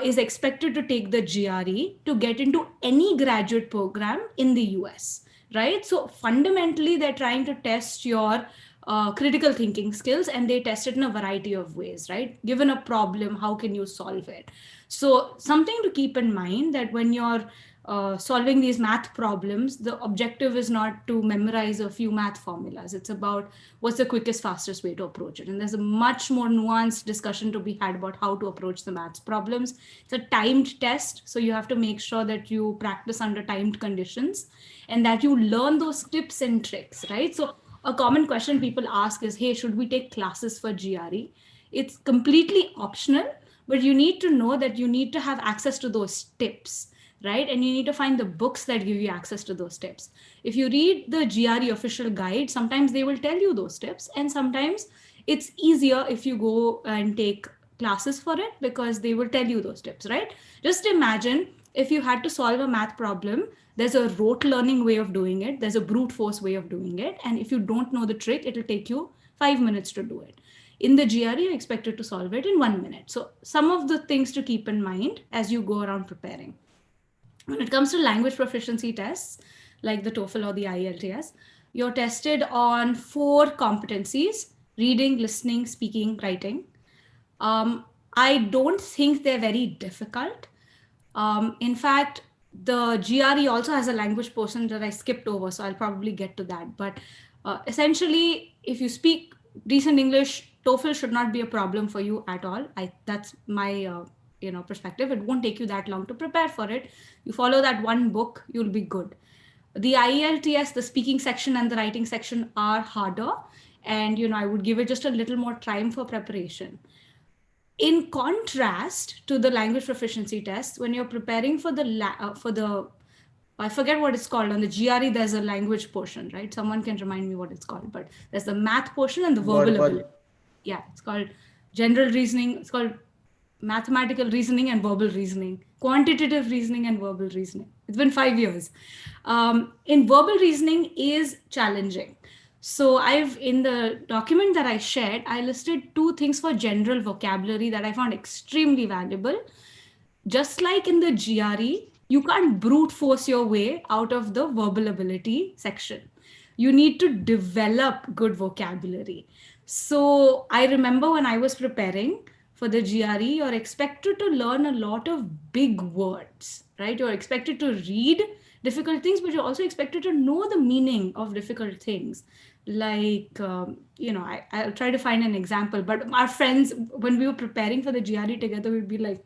is expected to take the GRE to get into any graduate program in the US, right? So fundamentally, they're trying to test your critical thinking skills, and they test it in a variety of ways, right? Given a problem, how can you solve it? So something to keep in mind that when you're solving these math problems, the objective is not to memorize a few math formulas. It's about what's the quickest, fastest way to approach it. And there's a much more nuanced discussion to be had about how to approach the maths problems. It's a timed test, so you have to make sure that you practice under timed conditions and that you learn those tips and tricks, right? So a common question people ask is, hey, should we take classes for GRE? It's completely optional, but you need to know that you need to have access to those tips, right? And you need to find the books that give you access to those tips. If you read the GRE official guide, sometimes they will tell you those tips, and sometimes it's easier if you go and take classes for it because they will tell you those tips, right? Just imagine if you had to solve a math problem, there's a rote learning way of doing it, there's a brute force way of doing it, and if you don't know the trick, it'll take you 5 minutes to do it. In the GRE, you're expected to solve it in 1 minute. So some of the things to keep in mind as you go around preparing. When it comes to language proficiency tests, like the TOEFL or the IELTS, you're tested on 4 competencies: reading, listening, speaking, writing. I don't think they're very difficult. In fact, the GRE also has a language portion that I skipped over, so I'll probably get to that. But essentially, if you speak decent English, TOEFL should not be a problem for you at all. That's my perspective. It won't take you that long to prepare for it. You follow that one book, you'll be good. The IELTS, the speaking section and the writing section are harder, and I would give it just a little more time for preparation. In contrast to the language proficiency test, when you're preparing for I forget what it's called. On the GRE, there's a language portion, right? Someone can remind me what it's called, but there's the math portion and the verbal ability. Yeah, it's called general reasoning. It's called mathematical reasoning and verbal reasoning, quantitative reasoning and verbal reasoning. It's been 5 years. In verbal reasoning is challenging. So in the document that I shared, I listed 2 things for general vocabulary that I found extremely valuable. Just like in the GRE, you can't brute force your way out of the verbal ability section. You need to develop good vocabulary. So I remember when I was preparing for the GRE, you're expected to learn a lot of big words, right? You're expected to read difficult things, but you're also expected to know the meaning of difficult things. Like, I'll try to find an example, but our friends, when we were preparing for the GRE together, we'd be like,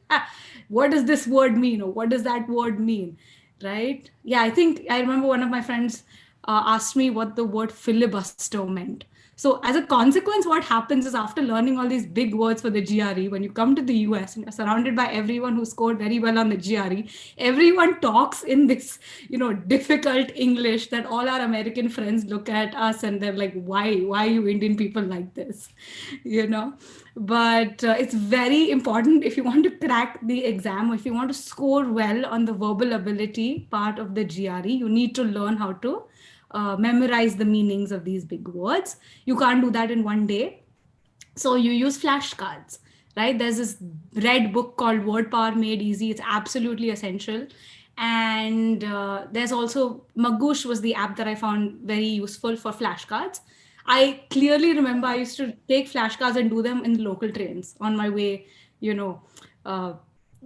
what does this word mean? Or what does that word mean? Right? Yeah, I remember one of my friends asked me what the word filibuster meant. So as a consequence, what happens is after learning all these big words for the GRE, when you come to the US and you're surrounded by everyone who scored very well on the GRE, everyone talks in this, difficult English that all our American friends look at us and they're like, why you Indian people like this, But it's very important if you want to crack the exam, or if you want to score well on the verbal ability part of the GRE, you need to learn how to memorize the meanings of these big words. You can't do that in one day. So you use flashcards, right? There's this red book called Word Power Made Easy. It's absolutely essential. And there's also Magoosh was the app that I found very useful for flashcards. I clearly remember I used to take flashcards and do them in the local trains on my way, uh,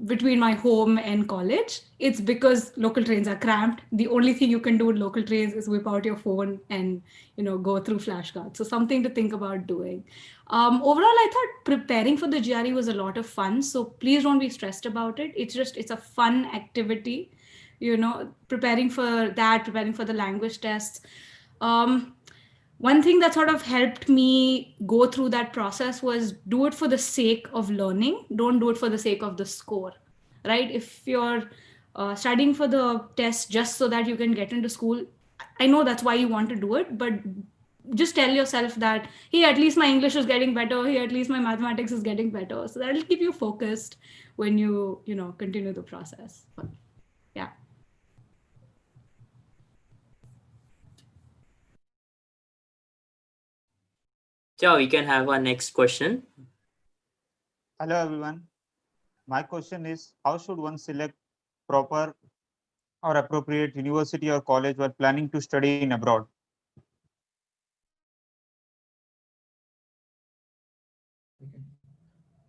between my home and college. It's because local trains are cramped. The only thing you can do in local trains is whip out your phone and go through flashcards. So something to think about doing. Overall, I thought preparing for the GRE was a lot of fun. So please don't be stressed about it. It's a fun activity. Preparing for that, preparing for the language tests. One thing that sort of helped me go through that process was do it for the sake of learning. Don't do it for the sake of the score, right? If you're studying for the test just so that you can get into school, I know that's why you want to do it, but just tell yourself that, hey, at least my English is getting better. Hey, at least my mathematics is getting better. So that'll keep you focused when you continue the process. But, yeah. Yeah, we can have our next question. Hello everyone. My question is, how should one select proper or appropriate university or college while planning to study in abroad?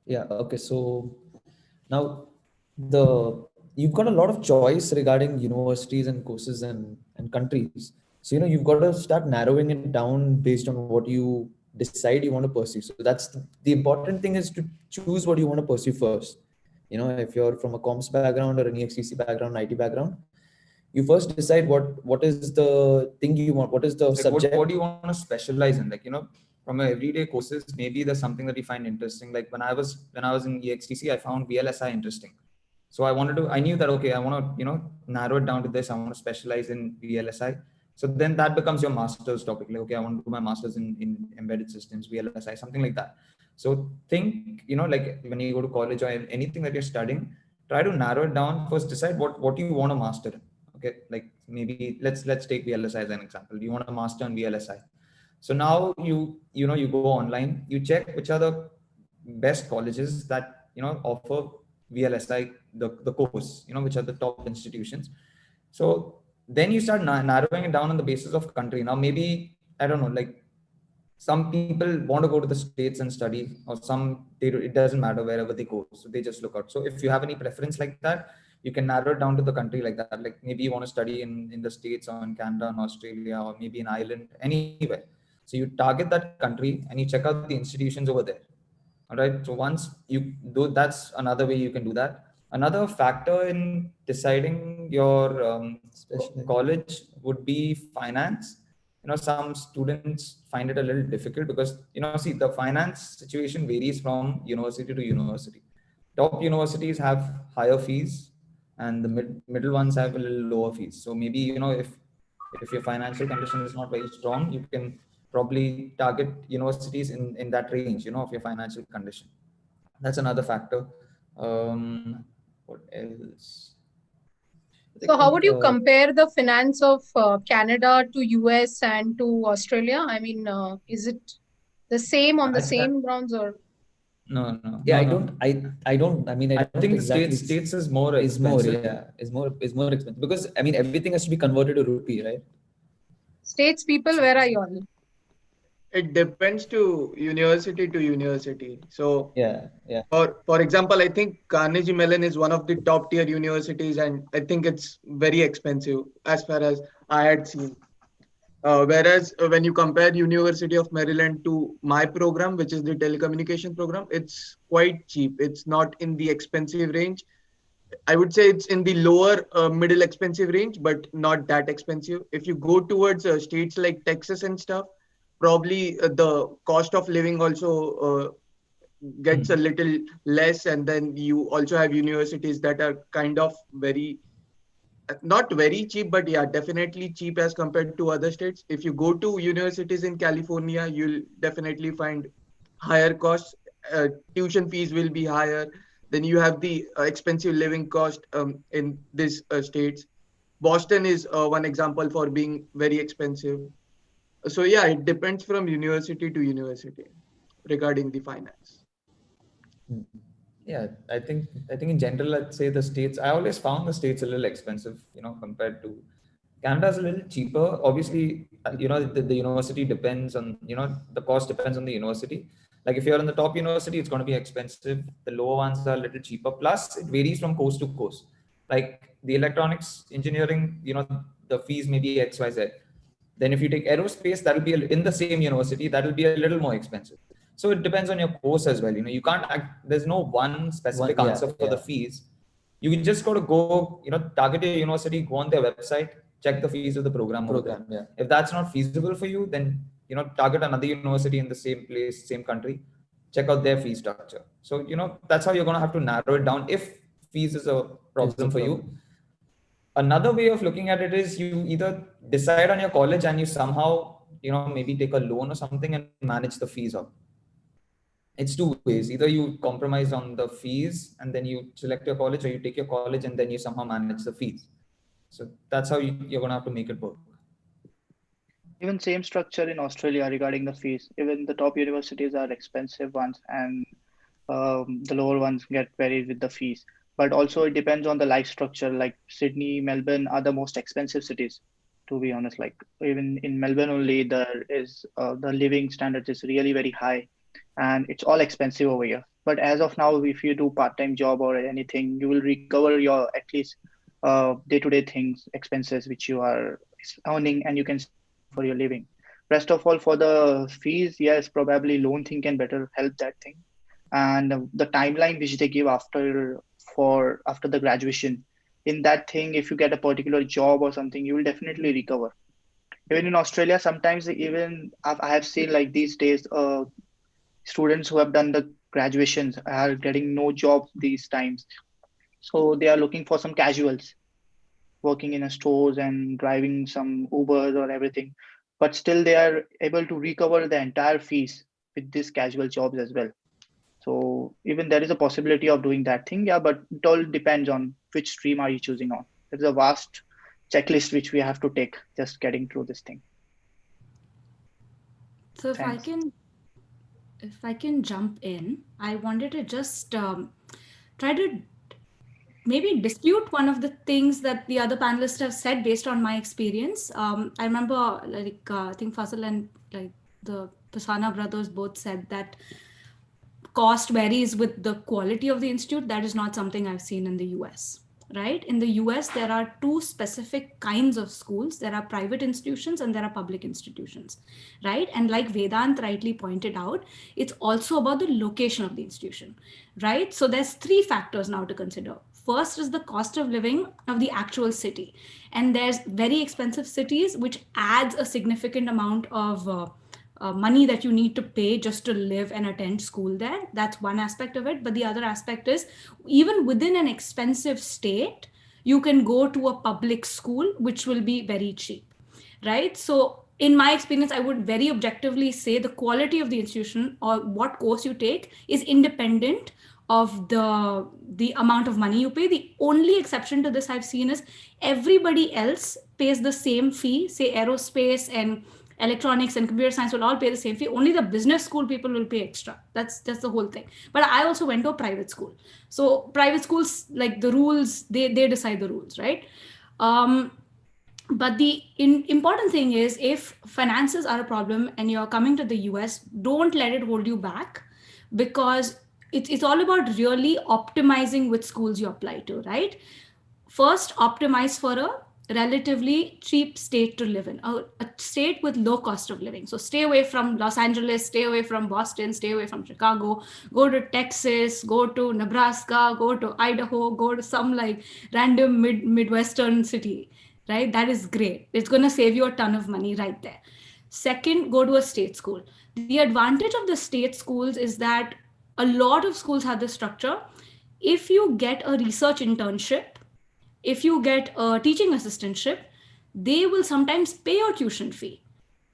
Yeah. Okay. So now you've got a lot of choice regarding universities and courses and countries. So you've got to start narrowing it down based on what you decide you want to pursue. So that's the important thing, is to choose what you want to pursue first. If you're from a comms background or an EXTC background, IT background, you first decide what is the thing you want, what is the subject, what do you want to specialize in, from your everyday courses, maybe there's something that you find interesting. Like when I was in EXTC, I found VLSI interesting. So I knew that, okay, I want to, narrow it down to this. I want to specialize in VLSI. So then that becomes your master's topic. Like, okay, I want to do my master's in embedded systems, VLSI, something like that. So think, like when you go to college or anything that you're studying, try to narrow it down. First decide what you want to master in. Okay, like maybe let's take VLSI as an example. You want to master in VLSI. So now you go online, you check which are the best colleges that offer VLSI, the course, which are the top institutions. So then you start narrowing it down on the basis of country. Now maybe, I don't know, like some people want to go to the States and study, or it doesn't matter wherever they go, so they just look out. So if you have any preference like that, you can narrow it down to the country like that. Like maybe you want to study in the States or in Canada and Australia, or maybe in Ireland, anywhere. So you target that country and you check out the institutions over there. All right. So once you do, that's another way you can do that. Another factor in deciding your college would be finance. Some students find it a little difficult because, see, the finance situation varies from university to university. Top universities have higher fees, and the middle ones have a little lower fees. So maybe, if your financial condition is not very strong, you can probably target universities in that range, of your financial condition. That's another factor. What else? So how would you compare the finance of Canada to US and to Australia? I mean, is it the same on the same grounds, or? No. Yeah, no. I don't. I mean, I don't think exactly States is more expensive. Is more expensive, because I mean everything has to be converted to rupee, right? States people, where are you all? It depends to university. So yeah. For example, I think Carnegie Mellon is one of the top tier universities, and I think it's very expensive as far as I had seen. Whereas when you compare University of Maryland to my program, which is the telecommunication program, it's quite cheap. It's not in the expensive range. I would say it's in the lower middle expensive range, but not that expensive. If you go towards states like Texas and stuff, probably the cost of living also gets a little less, and then you also have universities that are kind of very, not very cheap, but yeah, definitely cheap as compared to other states. If you go to universities in California, you'll definitely find higher costs. Tuition fees will be higher. Then you have the expensive living cost in these states. Boston is one example for being very expensive. So yeah, it depends from university to university regarding the finance. Yeah, I think in general, I'd say the states. I always found the states a little expensive, compared to Canada's a little cheaper. Obviously, the university depends on, the cost depends on the university. Like if you're in the top university, it's going to be expensive. The lower ones are a little cheaper. Plus, it varies from course to course. Like the electronics engineering, the fees may be X, Y, Z. Then if you take aerospace, that'll be in the same university, that'll be a little more expensive. So it depends on your course as well. You can't there's no one specific answer for the fees. You can just got to go, target your university, go on their website, check the fees of the program over there. Yeah. If that's not feasible for you, then target another university in the same place, same country, check out their fee structure. So that's how you're going to have to narrow it down if fees is a problem for you. Another way of looking at it is you either decide on your college and you somehow maybe take a loan or something and manage the fees up. It's two ways. Either you compromise on the fees and then you select your college, or you take your college and then you somehow manage the fees. So that's how you're going to have to make it work. Even same structure in Australia regarding the fees. Even the top universities are expensive ones, and the lower ones get varied with the fees. But also it depends on the life structure. Like Sydney, Melbourne are the most expensive cities, to be honest. Like even in Melbourne only, there is the living standard is really very high, and it's all expensive over here. But as of now, if you do part-time job or anything, you will recover your at least day-to-day things, expenses which you are earning, and you can for your living. Rest of all, for the fees, yes, probably loan thing can better help that thing. And the timeline which they give after the graduation, in that thing, if you get a particular job or something, you will definitely recover. Even in Australia, sometimes even I have seen like these days, students who have done the graduations are getting no job these times. So they are looking for some casuals working in a stores and driving some Ubers or everything, but still they are able to recover the entire fees with these casual jobs as well. So even there is a possibility of doing that thing, yeah, but it all depends on which stream are you choosing on. There's a vast checklist which we have to take just getting through this thing. So Thanks. if I can jump in, I wanted to just try to maybe dispute one of the things that the other panelists have said based on my experience. I remember, I think Faisal and the Pasana brothers both said that cost varies with the quality of the institute. That is not something I've seen in the US. Right? In the US, there are two specific kinds of schools. There are private institutions and there are public institutions, right? And like Vedant rightly pointed out, it's also about the location of the institution, right? So there's three factors now to consider. First is the cost of living of the actual city. And there's very expensive cities, which adds a significant amount of money that you need to pay just to live and attend school there. That's one aspect of it. But the other aspect is even within an expensive state, you can go to a public school, which will be very cheap, right? So in my experience, I would very objectively say the quality of the institution or what course you take is independent of the amount of money you pay. The only exception to this I've seen is everybody else pays the same fee. Say aerospace and electronics and computer science will all pay the same fee. Only the business school people will pay extra. That's just the whole thing. But I also went to a private school. So private schools, like the rules, they decide the rules, right? But the important thing is, if finances are a problem and you're coming to the US, don't let it hold you back, because it's all about really optimizing which schools you apply to, right? First, optimize for a relatively cheap state to live in, a state with low cost of living. So stay away from Los Angeles, stay away from Boston, stay away from Chicago, go to Texas, go to Nebraska, go to Idaho, go to some like random Midwestern city, right? That is great. It's going to save you a ton of money right there. Second, go to a state school. The advantage of the state schools is that a lot of schools have this structure. If you get a research internship, if you get a teaching assistantship, they will sometimes pay your tuition fee.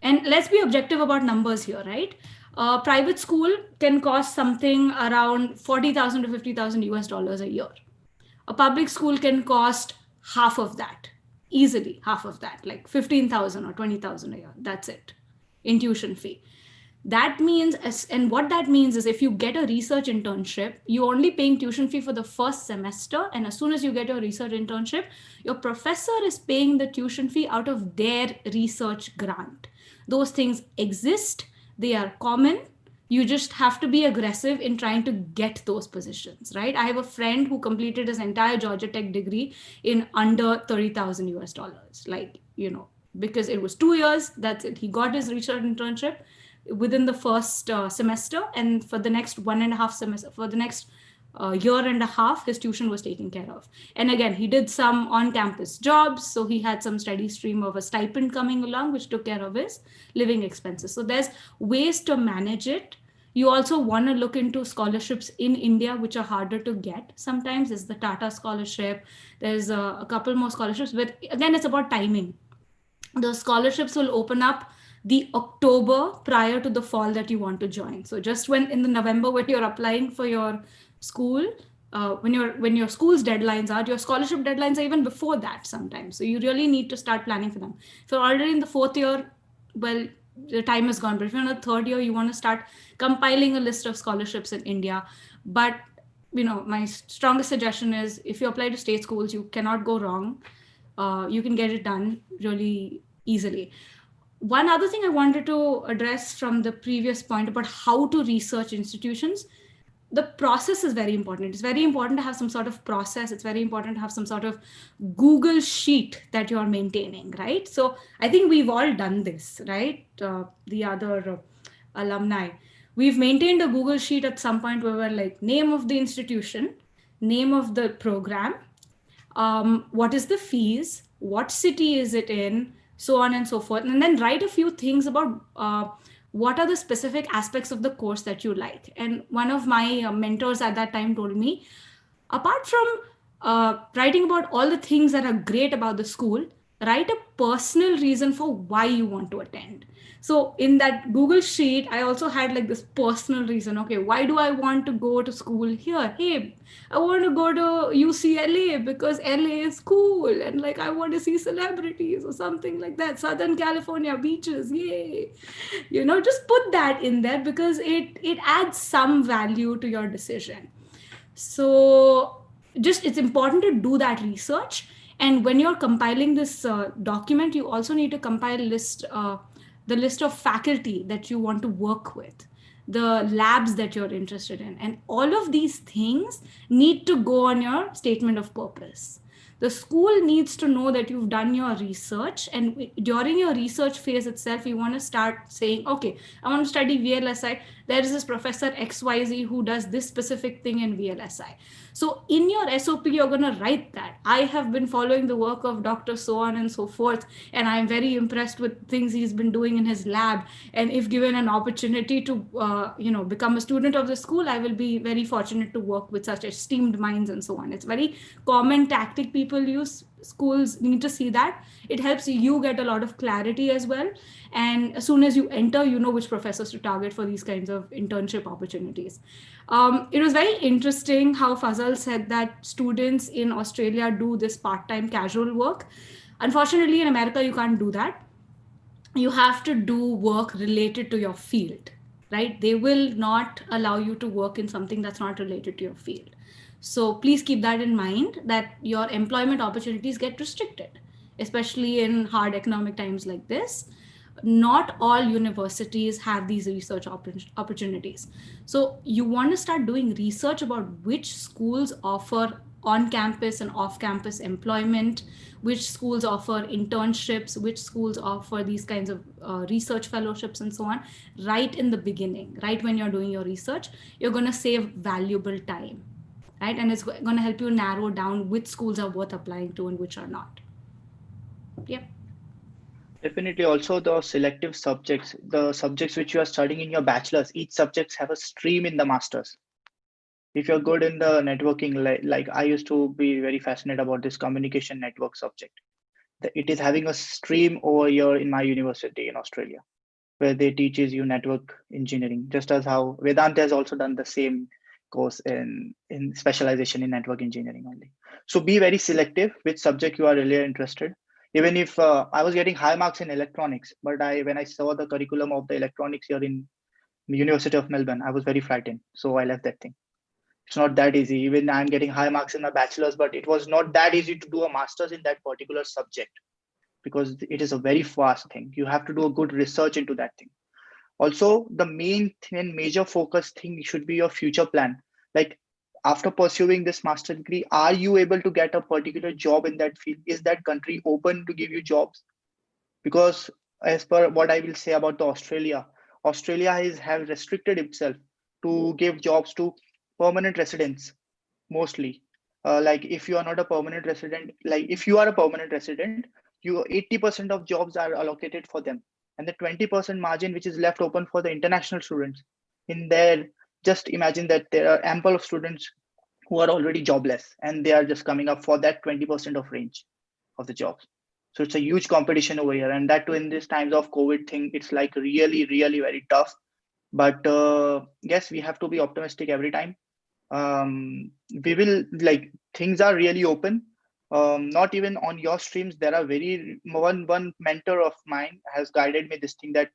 And let's be objective about numbers here, right? Private school can cost something around 40,000 to 50,000 US dollars a year. A public school can cost half of that, easily half of that, like 15,000 or 20,000 a year. That's it in tuition fee. That means, and what that means is if you get a research internship, you're only paying tuition fee for the first semester. And as soon as you get your research internship, your professor is paying the tuition fee out of their research grant. Those things exist, they are common. You just have to be aggressive in trying to get those positions, right? I have a friend who completed his entire Georgia Tech degree in under 30,000 US dollars. Like, because it was 2 years, that's it. He got his research internship within the first semester, and for the next 1.5 semester, for the next year and a half, his tuition was taken care of. And again, he did some on-campus jobs, so he had some steady stream of a stipend coming along, which took care of his living expenses. So there's ways to manage it. You also want to look into scholarships in India, which are harder to get. Sometimes there's the Tata scholarship. There's a couple more scholarships, but again, it's about timing. The scholarships will open up the October prior to the fall that you want to join. So just when in the November, when you're applying for your school, when your school's deadlines are, your scholarship deadlines are even before that sometimes. So you really need to start planning for them. If you're already in the 4th year, well, the time is gone. But if you're in the 3rd year, you want to start compiling a list of scholarships in India. But my strongest suggestion is if you apply to state schools, you cannot go wrong. You can get it done really easily. One other thing I wanted to address from the previous point about how to research institutions, the process is very important. It's very important to have some sort of process. It's very important to have some sort of Google sheet that you're maintaining, right? So I think we've all done this, right? The other alumni, we've maintained a Google sheet at some point where we're like, name of the institution, name of the program, what is the fees, what city is it in, so on and so forth. And then write a few things about what are the specific aspects of the course that you like. And one of my mentors at that time told me, apart from writing about all the things that are great about the school, write a personal reason for why you want to attend. So in that Google sheet, I also had like this personal reason. Okay, why do I want to go to school here? Hey, I want to go to UCLA because LA is cool and like I want to see celebrities or something like that. Southern California beaches, yay. Just put that in there because it adds some value to your decision. So it's important to do that research. And when you're compiling this document, you also need to compile the list of faculty that you want to work with, the labs that you're interested in. And all of these things need to go on your statement of purpose. The school needs to know that you've done your research, and during your research phase itself, you want to start saying, okay, I want to study VLSI. There is this professor XYZ who does this specific thing in VLSI. So in your SOP, you're going to write that. I have been following the work of Dr. so on and so forth, and I'm very impressed with things he's been doing in his lab. And if given an opportunity to, become a student of the school, I will be very fortunate to work with such esteemed minds and so on. It's very common tactic people use. Schools need to see that. It helps you get a lot of clarity as well. And as soon as you enter, you know which professors to target for these kinds of internship opportunities. It was very interesting how Fazal said that students in Australia do this part-time casual work. Unfortunately, in America, you can't do that. You have to do work related to your field, right? They will not allow you to work in something that's not related to your field. So please keep that in mind, that your employment opportunities get restricted, especially in hard economic times like this. Not all universities have these research opportunities. So you want to start doing research about which schools offer on-campus and off-campus employment, which schools offer internships, which schools offer these kinds of research fellowships and so on, right in the beginning, right when you're doing your research. You're going to save valuable time, right? And it's going to help you narrow down which schools are worth applying to and which are not. Yep. Definitely also the selective subjects, the subjects which you are studying in your bachelor's, each subjects have a stream in the master's. If you're good in the networking, like I used to be very fascinated about this communication network subject. It is having a stream over here in my university in Australia, where they teaches you network engineering, just as how Vedanta has also done the same course in specialization in network engineering only. So be very selective which subject you are really interested. Even if I was getting high marks in electronics, but I when I saw the curriculum of the electronics here in the University of Melbourne, I was very frightened. So I left that thing. It's not that easy. Even I'm getting high marks in my bachelor's, but it was not that easy to do a master's in that particular subject because it is a very fast thing. You have to do a good research into that thing. Also, the main thing and major focus thing should be your future plan. Like after pursuing this master degree, are you able to get a particular job in that field? Is that country open to give you jobs? Because as per what I will say about the Australia is have restricted itself to give jobs to permanent residents mostly. Like if you are not a permanent resident, like if you are a permanent resident, you 80% of jobs are allocated for them, and the 20% margin which is left open for the international students. In there, just imagine that there are ample of students who are already jobless, and they are just coming up for that 20% of range of the jobs. So it's a huge competition over here, and that too in these times of COVID thing, it's like really, really very tough. But yes, we have to be optimistic every time. We will like things are really open. Not even on your streams, there are very one mentor of mine has guided me this thing that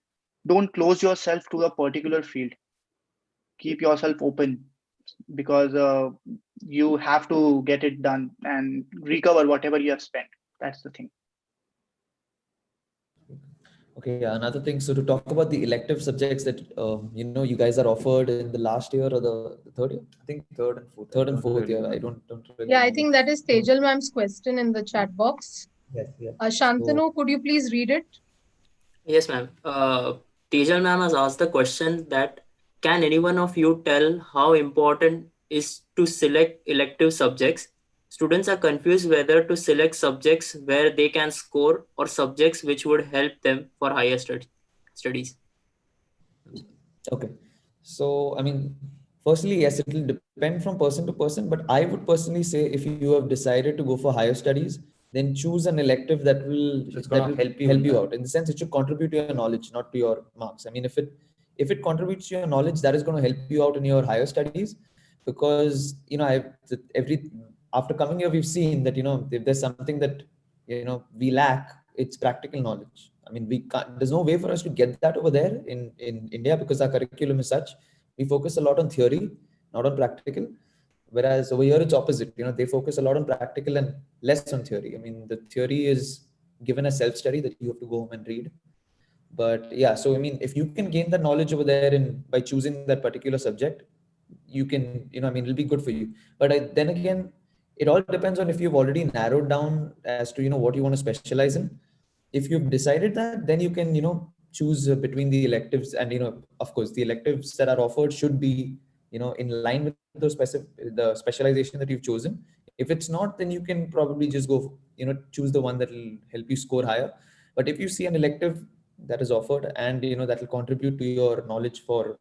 don't close yourself to a particular field. Keep yourself open because you have to get it done and recover whatever you have spent. That's the thing. Okay, yeah, another thing. So to talk about the elective subjects that you guys are offered in the last year or the third year, I think third and fourth year. I don't really Yeah, I remember. think that is Tejal ma'am's question in the chat box. Yes, yes. Shantanu, could you please read it? Yes, ma'am. Tejal ma'am has asked the question that can any one of you tell how important is to select elective subjects? Students are confused whether to select subjects where they can score or subjects which would help them for higher studies. Okay. So, I mean, firstly, yes, it will depend from person to person, but I would personally say if you have decided to go for higher studies, then choose an elective that will help you out. In the sense, it should contribute to your knowledge, not to your marks. I mean, if it contributes to your knowledge, that is going to help you out in your higher studies, because every after coming here, we've seen that if there's something that we lack, it's practical knowledge. I mean, we can't, there's no way for us to get that over there in India, because our curriculum is such. We focus a lot on theory, not on practical. Whereas over here it's opposite. They focus a lot on practical and less on theory. I mean, the theory is given as self-study that you have to go home and read. But yeah, so I mean, if you can gain that knowledge over there in by choosing that particular subject, you can, I mean, it'll be good for you. But then again, it all depends on if you've already narrowed down as to what you want to specialize in. If you've decided that, then you can choose between the electives, and of course the electives that are offered should be in line with the specialization that you've chosen. If it's not, then you can probably just go choose the one that will help you score higher. But if you see an elective that is offered and that will contribute to your knowledge for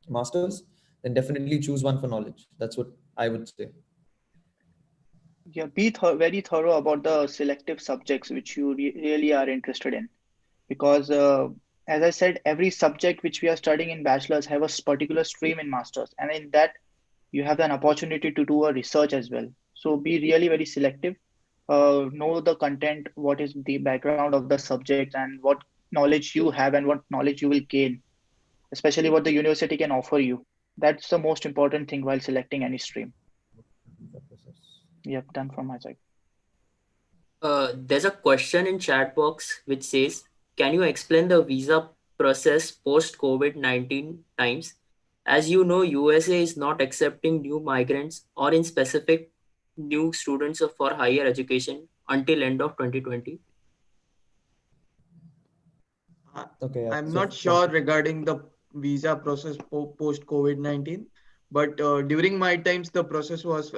masters, then definitely choose one for knowledge. That's what I would say. Yeah, be very thorough about the selective subjects which you really are interested in, because as I said, every subject which we are studying in bachelor's have a particular stream in masters, and in that you have an opportunity to do a research as well. So be really very selective. Know the content, what is the background of the subject, and what knowledge you have and what knowledge you will gain, especially what the university can offer you. That's the most important thing while selecting any stream. Yep, done from my side. There's a question in chat box which says, can you explain the visa process post COVID-19 times? As you know, USA is not accepting new migrants or in specific new students for higher education until end of 2020. Okay, yeah. I'm So not sure regarding the visa process post COVID-19, but during my times, the process was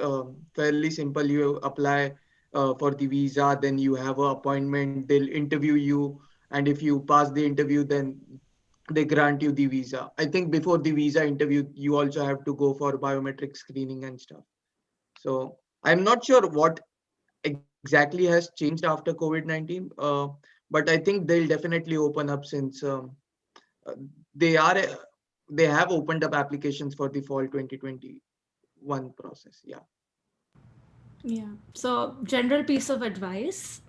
fairly simple. You apply for the visa, then you have an appointment, they'll interview you, and if you pass the interview, then they grant you the visa. I think before the visa interview, you also have to go for biometric screening and stuff. So I'm not sure what exactly has changed after COVID-19, but I think they'll definitely open up since uh, they are they have opened up applications for the fall 2021 process. Yeah. Yeah. So, general piece of advice.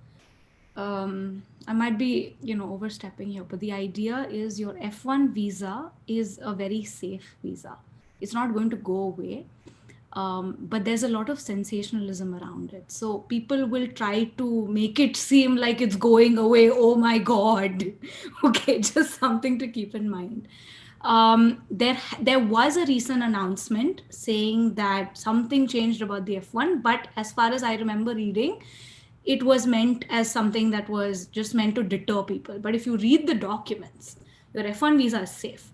I might be, overstepping here, but the idea is your F1 visa is a very safe visa. It's not going to go away. But there's a lot of sensationalism around it. So people will try to make it seem like it's going away. Oh my God. Okay, just something to keep in mind. There was a recent announcement saying that something changed about the F1, but as far as I remember reading, it was meant as something that was just meant to deter people. But if you read the documents, your F1 visa is safe.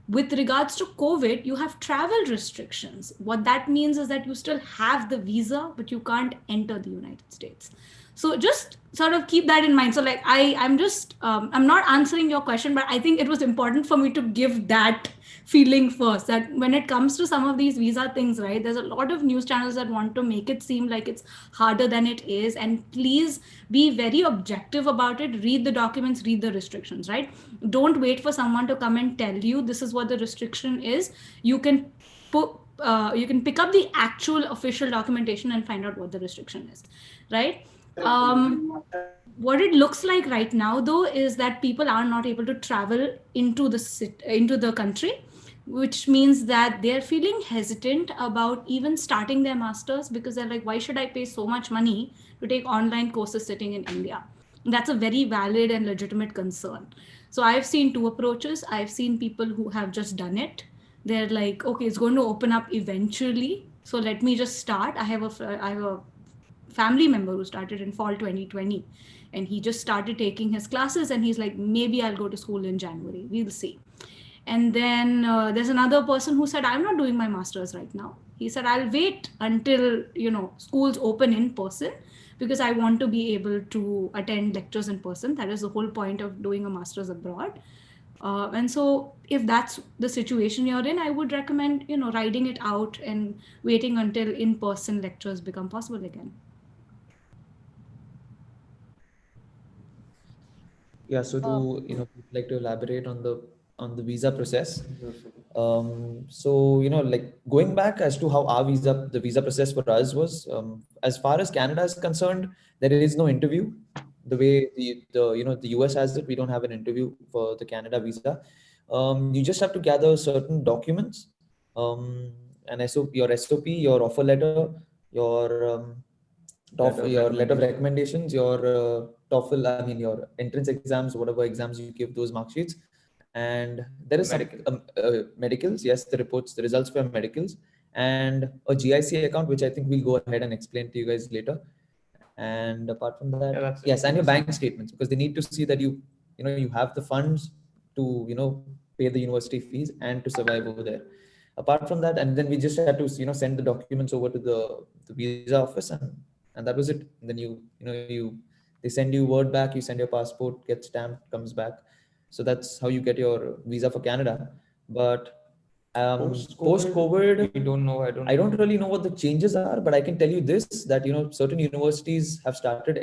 With regards to COVID, you have travel restrictions. What that means is that you still have the visa, but you can't enter the United States. So just sort of keep that in mind. So like I'm not answering your question, but I think it was important for me to give that feeling first, that when it comes to some of these visa things, right, there's a lot of news channels that want to make it seem like it's harder than it is. And please be very objective about it. Read the documents, read the restrictions, right? Don't wait for someone to come and tell you this is what the restriction is. You can pick up the actual official documentation and find out what the restriction is, right? What it looks like right now, though, is that people are not able to travel into the country, which means that they're feeling hesitant about even starting their masters, because they're like, why should I pay so much money to take online courses sitting in India? That's a very valid and legitimate concern. So I've seen two approaches. I've seen people who have just done it. They're like, okay, it's going to open up eventually, so let me just start. I have a family member who started in fall 2020, and he just started taking his classes, and he's like, maybe I'll go to school in January, we'll see. And then there's another person who said, I'm not doing my masters right now. He said, I'll wait until schools open in person, because I want to be able to attend lectures in person. That is the whole point of doing a master's abroad. And so if that's the situation you're in, I would recommend riding it out and waiting until in-person lectures become possible again. Yeah, so to like to elaborate on the visa process. So like going back as to how the visa process for us was, as far as Canada is concerned, there is no interview. The way the US has it, we don't have an interview for the Canada visa. You just have to gather certain documents, and your SOP, your offer letter, your your letter of recommendations, your TOEFL, I mean your entrance exams, whatever exams you give, those mark sheets, and there is medicals, yes, the reports, the results for medicals, and a GIC account, which I think we'll go ahead and explain to you guys later. And apart from that, yes, and your bank statements, because they need to see that you have the funds to pay the university fees and to survive over there. Apart from that, and then we just had to send the documents over to the visa office, and that was it. And then they send you word back, you send your passport, gets stamped, comes back. So that's how you get your visa for Canada. But post-COVID, we don't know. I don't really know what the changes are, but I can tell you this, that certain universities have started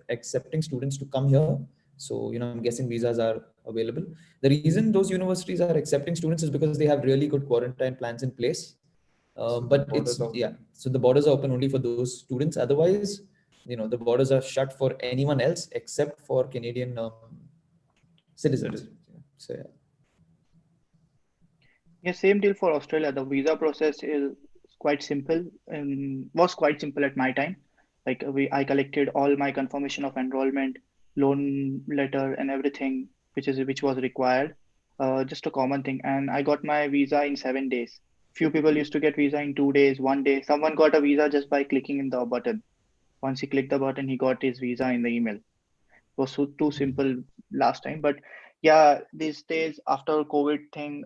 accepting students to come here. So I'm guessing visas are available. The reason those universities are accepting students is because they have really good quarantine plans in place. But so the borders are open only for those students. Otherwise, the borders are shut for anyone else except for Canadian citizens. So yeah. Yeah, same deal for Australia. The visa process is quite simple and was quite simple at my time. Like I collected all my confirmation of enrollment, loan letter, and everything which was required. Just a common thing, and I got my visa in 7 days. Few people used to get visa in 2 days, one day. Someone got a visa just by clicking in the button. Once he clicked the button, he got his visa in the email. Was so too simple last time, but yeah, these days after COVID thing,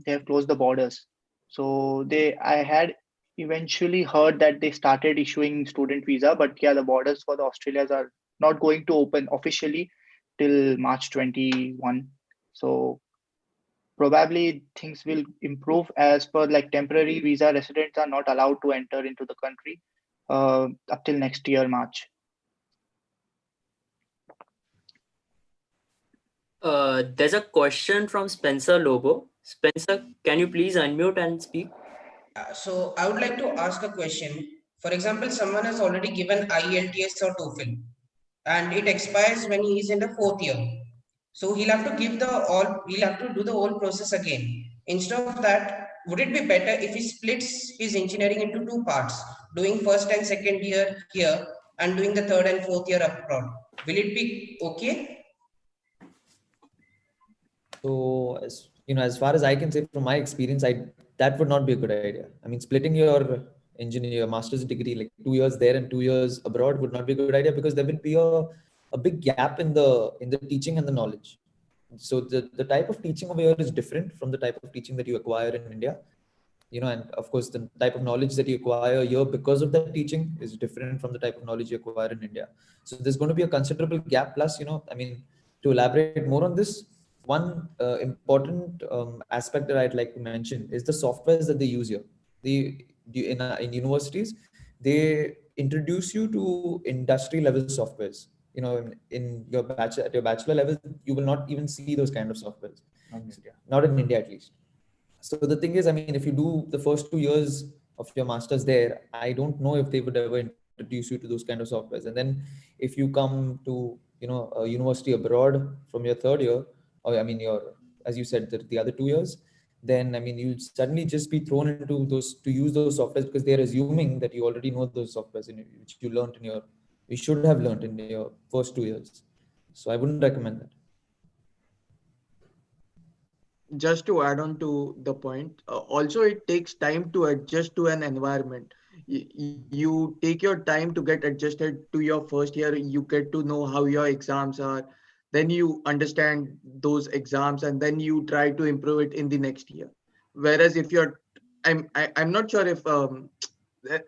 they have closed the borders. So I had eventually heard that they started issuing student visa, but yeah, the borders for the Australias are not going to open officially. till March 21. So probably things will improve as per like temporary visa residents are not allowed to enter into the country up till next year, March. There's a question from Spencer Lobo. Spencer, can you please unmute and speak? So I would like to ask a question. For example, someone has already given IELTS or TOEFL, and it expires when he is in the fourth year. So he'll have to do the whole process again. Instead of that, would it be better if he splits his engineering into two parts, doing first and second year here and doing the third and fourth year abroad? Will it be okay? So, as far as I can say from my experience, that would not be a good idea. I mean, splitting your engineer master's degree, like 2 years there and 2 years abroad, would not be a good idea, because there will be a big gap in the teaching and the knowledge. So the type of teaching over here is different from the type of teaching that you acquire in India. And of course, the type of knowledge that you acquire here because of that teaching is different from the type of knowledge you acquire in India. So there's going to be a considerable gap. Plus, I mean, to elaborate more on this, one important aspect that I'd like to mention is the softwares that they use here. In universities, they introduce you to industry level softwares. In your at your bachelor level, you will not even see those kind of softwares. Not in India, at least. So the thing is, I mean, if you do the first 2 years of your master's there, I don't know if they would ever introduce you to those kind of softwares. And then if you come to, a university abroad from your third year, or I mean, as you said, the other 2 years, then I mean, you'll suddenly just be thrown into those to use those softwares, because they're assuming that you already know those softwares which you should have learned in your first 2 years. So I wouldn't recommend that. Just to add on to the point, also it takes time to adjust to an environment. You take your time to get adjusted to your first year. You get to know how your exams are, then you understand those exams, and then you try to improve it in the next year. Whereas if I'm not sure if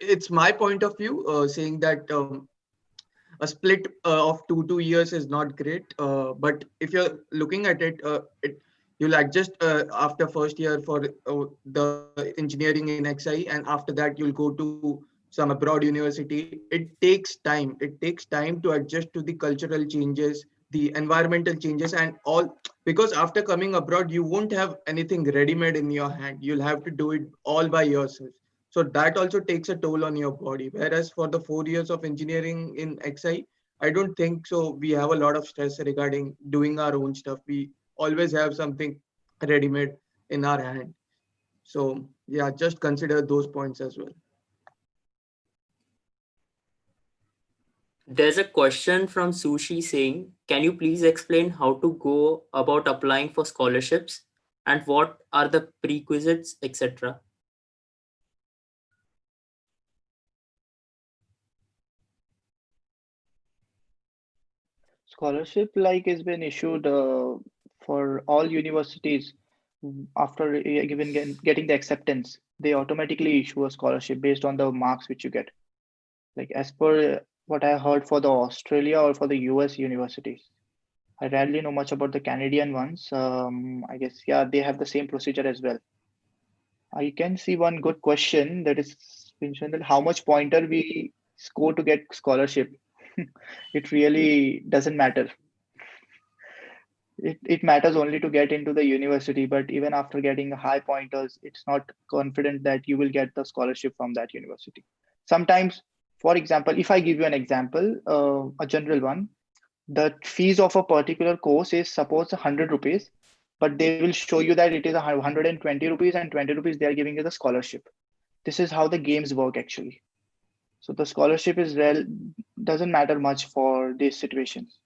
it's my point of view, saying that a split of 2 years is not great. But if you're looking at it, you'll adjust after first year for the engineering in XI, and after that you'll go to some abroad university. It takes time. It takes time to adjust to the cultural changes, the environmental changes, and all. Because after coming abroad, you won't have anything ready made in your hand. You'll have to do it all by yourself. So that also takes a toll on your body. Whereas for the 4 years of engineering in I don't think so. We have a lot of stress regarding doing our own stuff. We always have something ready made in our hand. So yeah, just consider those points as well. There's a question from Sushi saying, can you please explain how to go about applying for scholarships and what are the prerequisites, etc.? Scholarship like has been issued for all universities after getting the acceptance. They automatically issue a scholarship based on the marks which you get. Like as per what I heard for the Australia or for the US universities. I rarely know much about the Canadian ones. I guess, yeah, they have the same procedure as well. I can see one good question that is mentioned that how much pointer we score to get scholarship. It really doesn't matter. It matters only to get into the university, but even after getting high pointers, it's not confident that you will get the scholarship from that university. Sometimes, for example, if I give you an example, a general one, the fees of a particular course is suppose 100 rupees, but they will show you that it is 120 rupees and 20 rupees they are giving you the scholarship. This is how the games work actually. So the scholarship is doesn't matter much for these situations.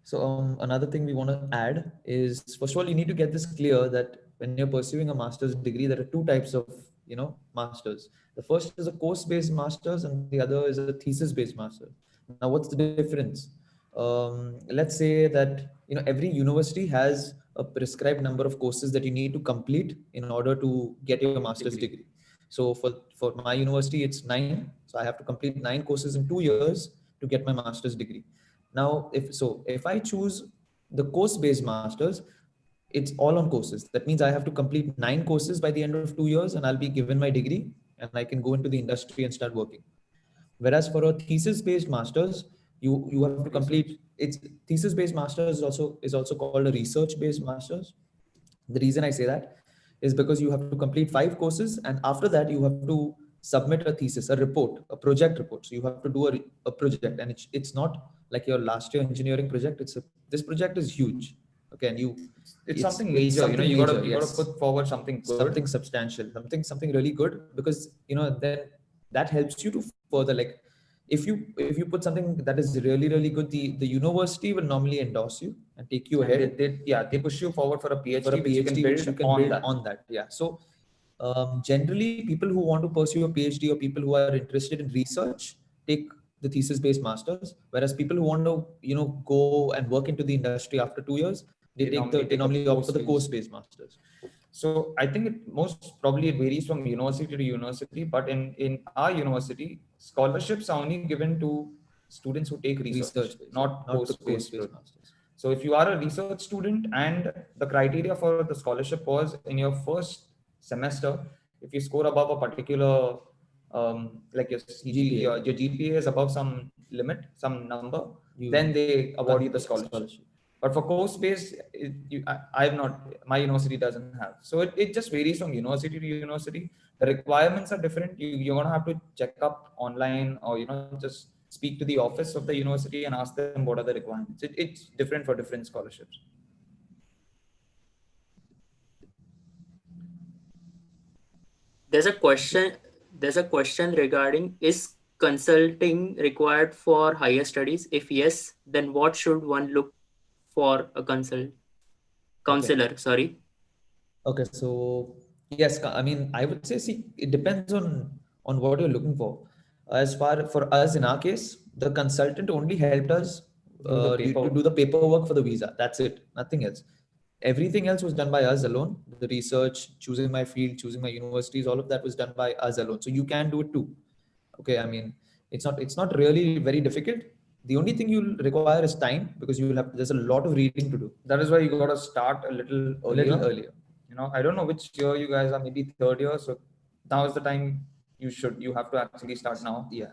So another thing we want to add is, first of all, you need to get this clear that when you're pursuing a master's degree, there are two types of masters. The first is a course-based master's, and the other is a thesis-based master. Now, what's the difference? Let's say that every university has a prescribed number of courses that you need to complete in order to get your master's degree. So for my university, it's 9. So I have to complete 9 courses in 2 years to get my master's degree. Now, if I choose the course-based masters, it's all on courses. That means I have to complete 9 courses by the end of 2 years, and I'll be given my degree, and I can go into the industry and start working. Whereas for a thesis-based masters, you have to complete it's thesis-based masters is also called a research-based masters. The reason I say that is because you have to complete 5 courses, and after that you have to submit a thesis, a report, a project report. So you have to do a project, and it's not like your last year engineering project. This project is huge. Okay, and it's something major. Something You major, got to yes. put forward something good. Something substantial, something really good, because then that helps you to further, like, if you put something that is really good, the university will normally endorse you and take you ahead. They push you forward for a PhD, which you can build on that. Yeah. So generally, people who want to pursue a PhD or people who are interested in research take the thesis-based masters, whereas people who want to go and work into the industry after 2 years, they normally opt for the course-based masters. So I think most probably it varies from university to university, but in our university, scholarships are only given to students who take research, not course-based masters. So if you are a research student and the criteria for the scholarship was in your first semester, if you score above a particular like your GPA is above some limit, some number, then they award you the scholarship. But for course-based, I have not. My university doesn't have. So it just varies from university to university. The requirements are different. You're gonna have to check up online, or just speak to the office of the university and ask them what are the requirements. It's different for different scholarships. There's a question regarding, is consulting required for higher studies? If yes, then what should one look for a counselor? Okay. Sorry. Okay, so yes, I mean, I would say, see, it depends on what you're looking for. As far for us in our case, the consultant only helped us to do the paperwork for the visa. That's it, nothing else. Everything else was done by us alone. The research, choosing my field, choosing my universities, all of that was done by us alone. So you can do it too. Okay, I mean, it's not really very difficult. The only thing you'll require is time, because there's a lot of reading to do. That is why you got to start a little earlier. I don't know which year you guys are, maybe 3rd year. So now is the time you have to actually start now. Yeah.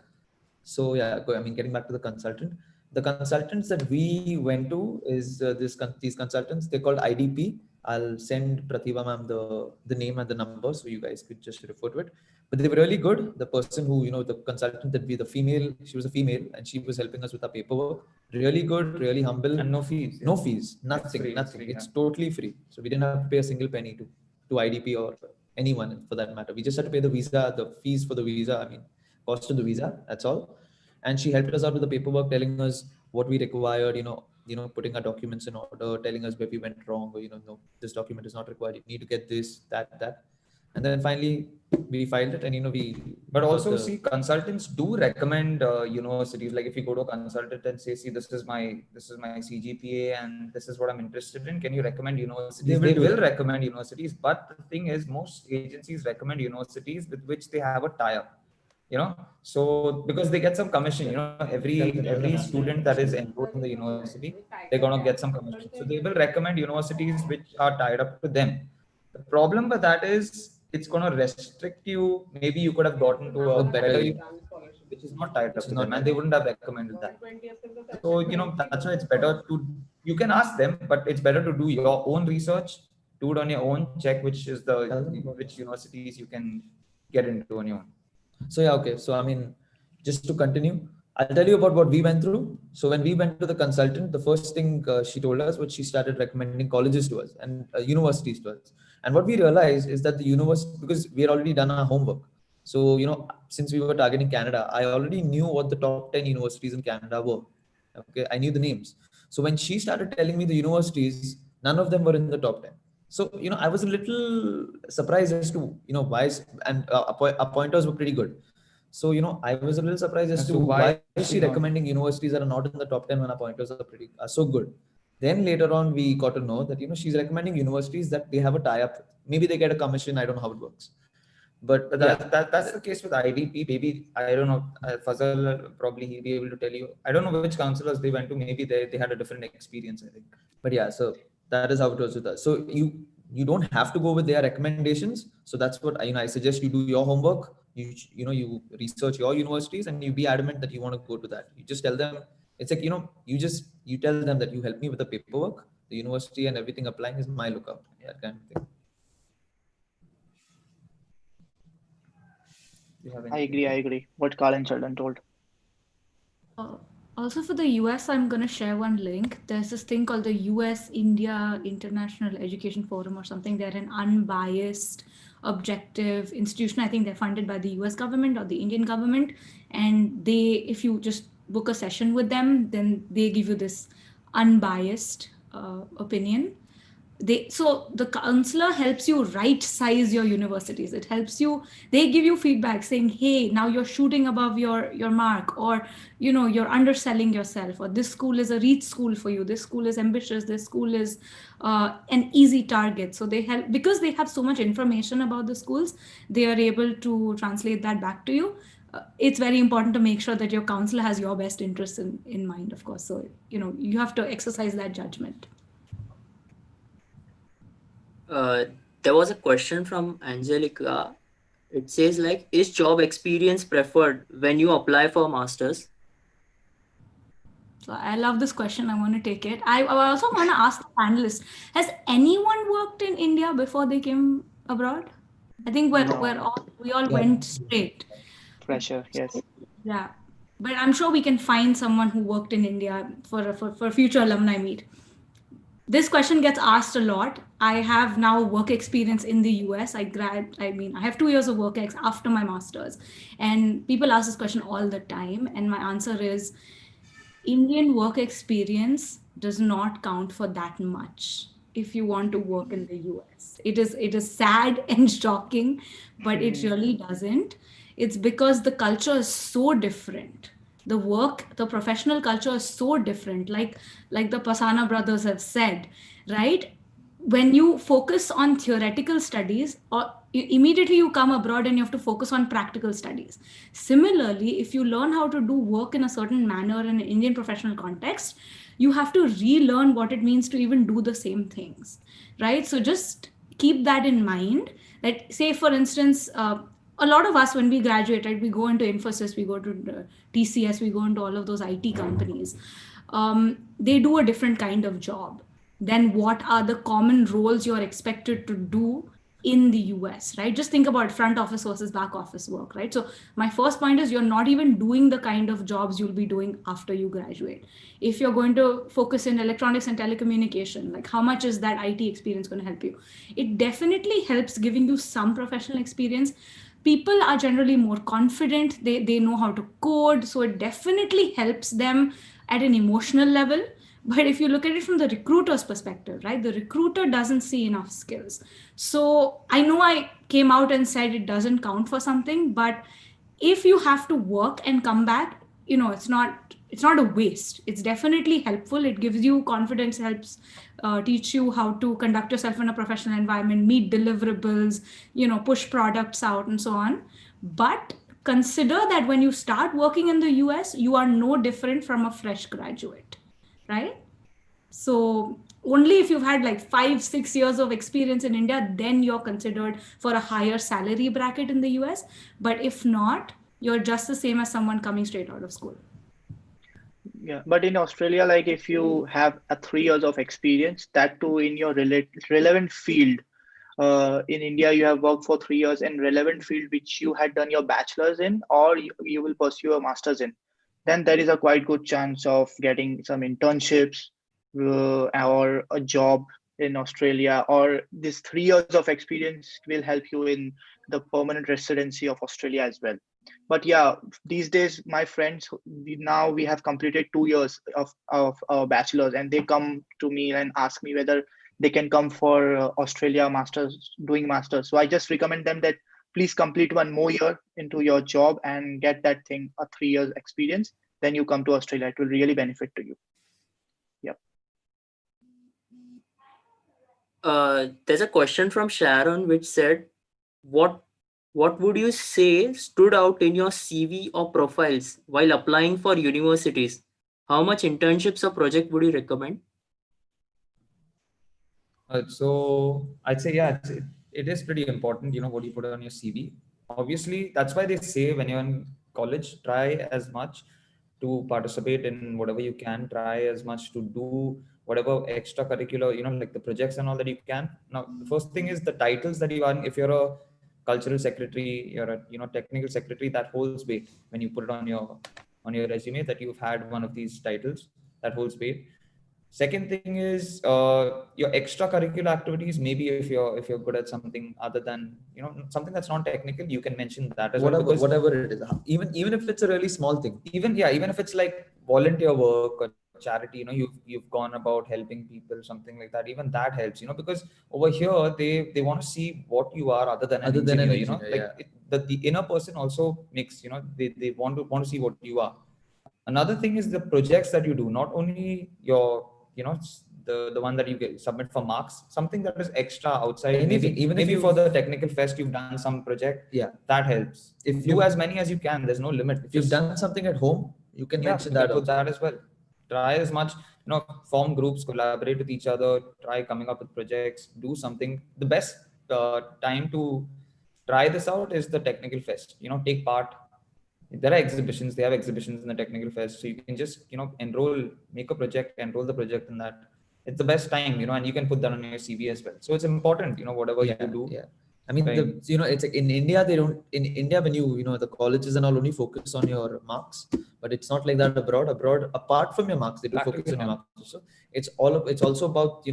So yeah, getting back to the consultant, the consultants that we went to is these consultants. They're called IDP. I'll send Pratibha ma'am the name and the number, so you guys could just refer to it. But they were really good. The person who, the consultant the female, she was a female, and she was helping us with our paperwork. Really good, really humble. And no fees. No fees, nothing. It's totally free. So we didn't have to pay a single penny to IDP or anyone for that matter. We just had to pay the fees for the visa. Cost of the visa, that's all. And she helped us out with the paperwork, telling us what we required, putting our documents in order, telling us where we went wrong, or no, this document is not required, you need to get this, that. And then finally we filed it, and but also see, consultants do recommend universities. Like if you go to a consultant and say, see, this is my CGPA and this is what I'm interested in, can you recommend universities? They will recommend universities, but the thing is, most agencies recommend universities with which they have a tie-up. So because they get some commission, every student that is enrolled in the university, they're gonna get some commission. So they will recommend universities which are tied up to them. The problem with that is it's gonna restrict you. Maybe you could have gotten to a better university which is not tied up to them, and they wouldn't have recommended that. So that's why it's better to, you can ask them, but it's better to do your own research, do it on your own, check which universities you can get into on your own. So yeah, okay. So just to continue, I'll tell you about what we went through. So when we went to the consultant, the first thing she told us was she started recommending colleges to us and universities to us. And what we realized is that the university, because we had already done our homework. So, since we were targeting Canada, I already knew what the top 10 universities in Canada were. Okay, I knew the names. So when she started telling me the universities, none of them were in the top 10. So, I was a little surprised as to, why, and our pointers were pretty good. So, I was a little surprised as to why is she recommending universities that are not in the top 10 when our pointers are so good. Then later on, we got to know that, she's recommending universities that they have a tie-up. Maybe they get a commission. I don't know how it works. But Yeah. that's the case with IDP. Maybe I don't know. Fazal probably he'll be able to tell you. I don't know which counselors they went to. Maybe they had a different experience. I think. But yeah, so that is how it was with us. So you don't have to go with their recommendations. So that's what I suggest you do your homework. You research your universities and you be adamant that you want to go to that. You just tell them it's like you tell them that you help me with the paperwork, the university and everything applying is my lookout. Yeah, kind of thing. I agree. What Carl and Sheldon told. Also for the US, I'm going to share one link. There's this thing called the US India International Education Forum or something. They're an unbiased, objective institution. I think they're funded by the US government or the Indian government. And if you just book a session with them, then they give you this unbiased opinion. So the counselor helps you right size your universities. It helps you, they give you feedback saying, hey, now you're shooting above your mark, or you're underselling yourself, or this school is a reach school for you, this school is ambitious, this school is an easy target. So they help, because they have so much information about the schools, they are able to translate that back to you. It's very important to make sure that your counselor has your best interests in mind, of course. So you have to exercise that judgment. There was a question from Angelica. It says like, is job experience preferred when you apply for masters? So I love this question. I want to take it. I also want to ask the panelists, has anyone worked in India before they came abroad? I think we all went straight. Fresher, yes. Yeah. But I'm sure we can find someone who worked in India for future alumni meet. This question gets asked a lot. I have now work experience in the US. I have 2 years of work after my master's. And people ask this question all the time. And my answer is, Indian work experience does not count for that much if you want to work in the US. It is sad and shocking, but it really doesn't. It's because the culture is so different. The professional culture is so different. Like the Pasana brothers have said, right? When you focus on theoretical studies, or immediately you come abroad and you have to focus on practical studies. Similarly, if you learn how to do work in a certain manner in an Indian professional context, you have to relearn what it means to even do the same things, right? So just keep that in mind. That, say for instance, a lot of us, when we graduate, right, we go into Infosys, we go to TCS, we go into all of those IT companies. They do a different kind of job. Then what are the common roles you're expected to do in the US, right? Just think about front office versus back office work, right? So my first point is, you're not even doing the kind of jobs you'll be doing after you graduate. If you're going to focus in electronics and telecommunication, like how much is that IT experience going to help you? It definitely helps giving you some professional experience. People are generally more confident. They know how to code. So it definitely helps them at an emotional level. But if you look at it from the recruiter's perspective, right, the recruiter doesn't see enough skills. So I know I came out and said it doesn't count for something, but if you have to work and come back, it's not a waste. It's definitely helpful. It gives you confidence, helps teach you how to conduct yourself in a professional environment, meet deliverables, push products out and so on. But consider that when you start working in the US, you are no different from a fresh graduate, right? So only if you've had like 5-6 years of experience in India, then you're considered for a higher salary bracket in the US. But if not, you're just the same as someone coming straight out of school. Yeah, but in Australia, like if you have a 3 years of experience, that too in your relevant field. In India, you have worked for 3 years in relevant field which you had done your bachelor's in, or you will pursue a master's in. Then there is a quite good chance of getting some internships or a job in Australia, or this 3 years of experience will help you in the permanent residency of Australia as well. But yeah, these days my friends, now we have completed 2 years of bachelor's, and they come to me and ask me whether they can come for Australia masters, doing masters. So I just recommend them that please complete one more year into your job and get that thing a 3 years experience. Then you come to Australia. It will really benefit to you. Yep. There's a question from Sharon which said, what what would you say stood out in your CV or profiles while applying for universities? How much internships or project would you recommend? So I'd say, yeah, it is pretty important, what you put on your CV. Obviously, that's why they say when you're in college, try as much to participate in whatever you can, try as much to do whatever extracurricular, like the projects and all that you can. Now, the first thing is the titles that you are. If you're a cultural secretary, you're a, technical secretary, that holds weight when you put it on your resume that you've had one of these titles, that holds weight. Second thing is your extracurricular activities. Maybe if you're good at something other than something that's non-technical, you can mention that as well. Because Whatever it is, even if it's a really small thing. even if it's like volunteer work or charity, you've gone about helping people, something like that. Even that helps, because over here they want to see what you are other than an engineer. Like the inner person also makes, they want to see what you are. Another thing is the projects that you do, not only your the one that you submit for marks, something that is extra outside. Anything, even if maybe you for the technical fest you've done some project, that helps. If Do you as many as you can, there's no limit. if you've done something at home, you can mention that put also. that as well. Try as much, form groups, collaborate with each other, try coming up with projects, do something. The best time to try this out is the technical fest. Take part. There are exhibitions. They have exhibitions in the technical fest, so you can just enroll, make a project, enroll the project in that. It's the best time, and you can put that on your CV as well. So it's important, whatever you do. I mean, it's like in India, they don't, in India, when the colleges and all only focus on your marks, but it's not like that abroad. Abroad, apart from your marks, they do focus on your marks also. It's also about,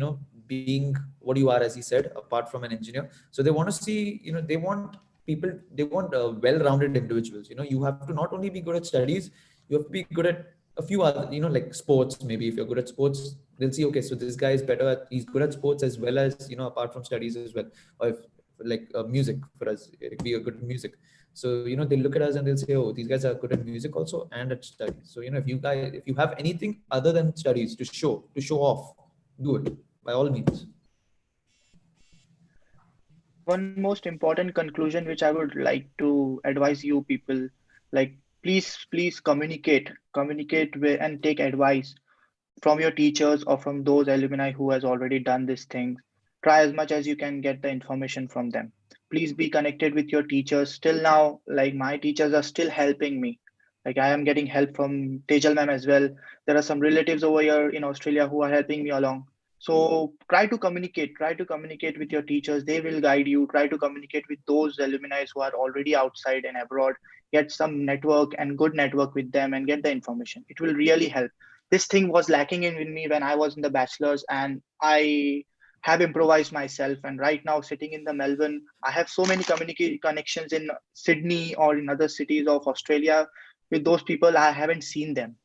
being what you are, as he said, apart from an engineer. So they want to see, they want people, they want well-rounded individuals. You have to not only be good at studies, you have to be good at a few other, like sports. Maybe if you're good at sports, they'll see, okay, so this guy is he's good at sports as well as, apart from studies as well. Or if like music, for us, we are good at music. So, they look at us and they'll say, oh, these guys are good at music also and at studies. So, if you have anything other than studies to show off, do it by all means. One most important conclusion which I would like to advise you people, like please communicate with and take advice from your teachers or from those alumni who has already done these things. Try as much as you can get the information from them. Please be connected with your teachers. Still now, like my teachers are still helping me. Like I am getting help from Tejal ma'am as well. There are some relatives over here in Australia who are helping me along. So try to communicate with your teachers. They will guide you. Try to communicate with those alumni who are already outside and abroad. Get some network and good network with them and get the information. It will really help. This thing was lacking in me when I was in the bachelor's, and I have improvised myself. And right now, sitting in the Melbourne, I have so many connections in Sydney or in other cities of Australia with those people. I haven't seen them.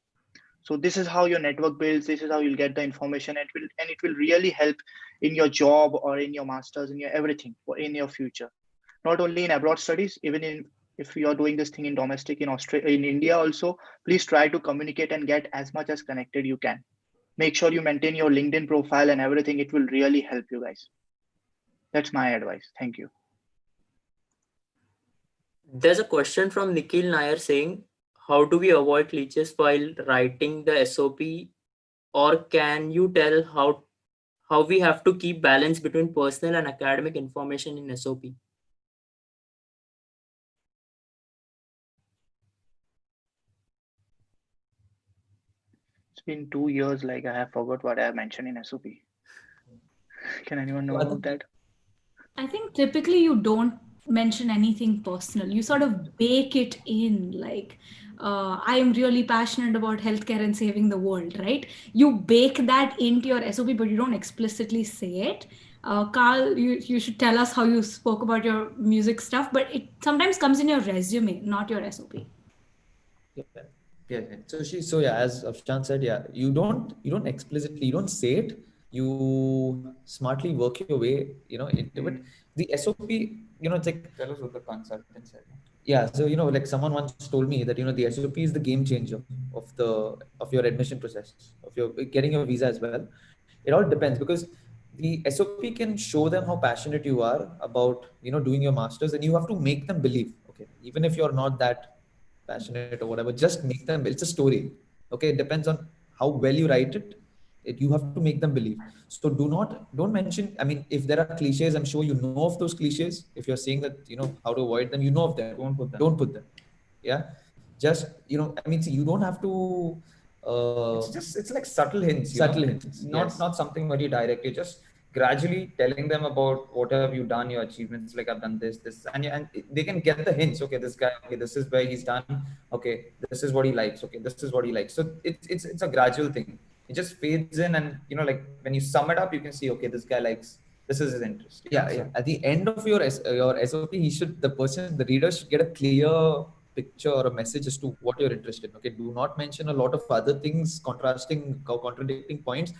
So this is how your network builds. This is how you'll get the information. It will really help in your job or in your masters, in your everything, or in your future. Not only in abroad studies, even in if you are doing this thing in domestic in Australia, in India also, please try to communicate and get as much as connected you can. Make sure you maintain your LinkedIn profile and everything. It will really help you guys. That's my advice. Thank you. There's a question from Nikhil Nair saying, how do we avoid glitches while writing the SOP? Or can you tell how we have to keep balance between personal and academic information in SOP? It's been 2 years, like I have forgot what I have mentioned in SOP. Can anyone know about that? I think typically you don't mention anything personal. You sort of bake it in, like, I am really passionate about healthcare and saving the world, right? You bake that into your SOP, but you don't explicitly say it. Carl, you should tell us how you spoke about your music stuff, but it sometimes comes in your resume, not your SOP. Yeah. So yeah, as Afshan said, yeah, you don't explicitly, you don't say it, you smartly work your way, into it. The SOP, it's like, Tell us what the consultant said. yeah. So, like someone once told me that, the SOP is the game changer of your admission process, of your getting your visa as well. It all depends because the SOP can show them how passionate you are about, doing your masters, and you have to make them believe. Okay, even if you're not that passionate or whatever, just make them. It's a story. Okay, it depends on how well you write it. You have to make them believe. So don't mention. I mean, if there are cliches, I'm sure you know of those cliches. If you're saying that how to avoid them, you know of them. Don't put them. Don't put them. Yeah, just I mean, see, you don't have to. It's like subtle hints. Subtle hints. Not something very direct. You're just gradually telling them about what have you done, your achievements. Like I've done this, and they can get the hints. Okay, this guy. Okay, this is where he's done. Okay, this is what he likes. Okay, this is what he likes. So it's a gradual thing. It just fades in, and like when you sum it up, you can see. Okay, this guy likes. This is his interest. Yeah. At the end of your SOP, the reader should get a clear picture or a message as to what you're interested in. Okay, do not mention a lot of other things, contradicting points.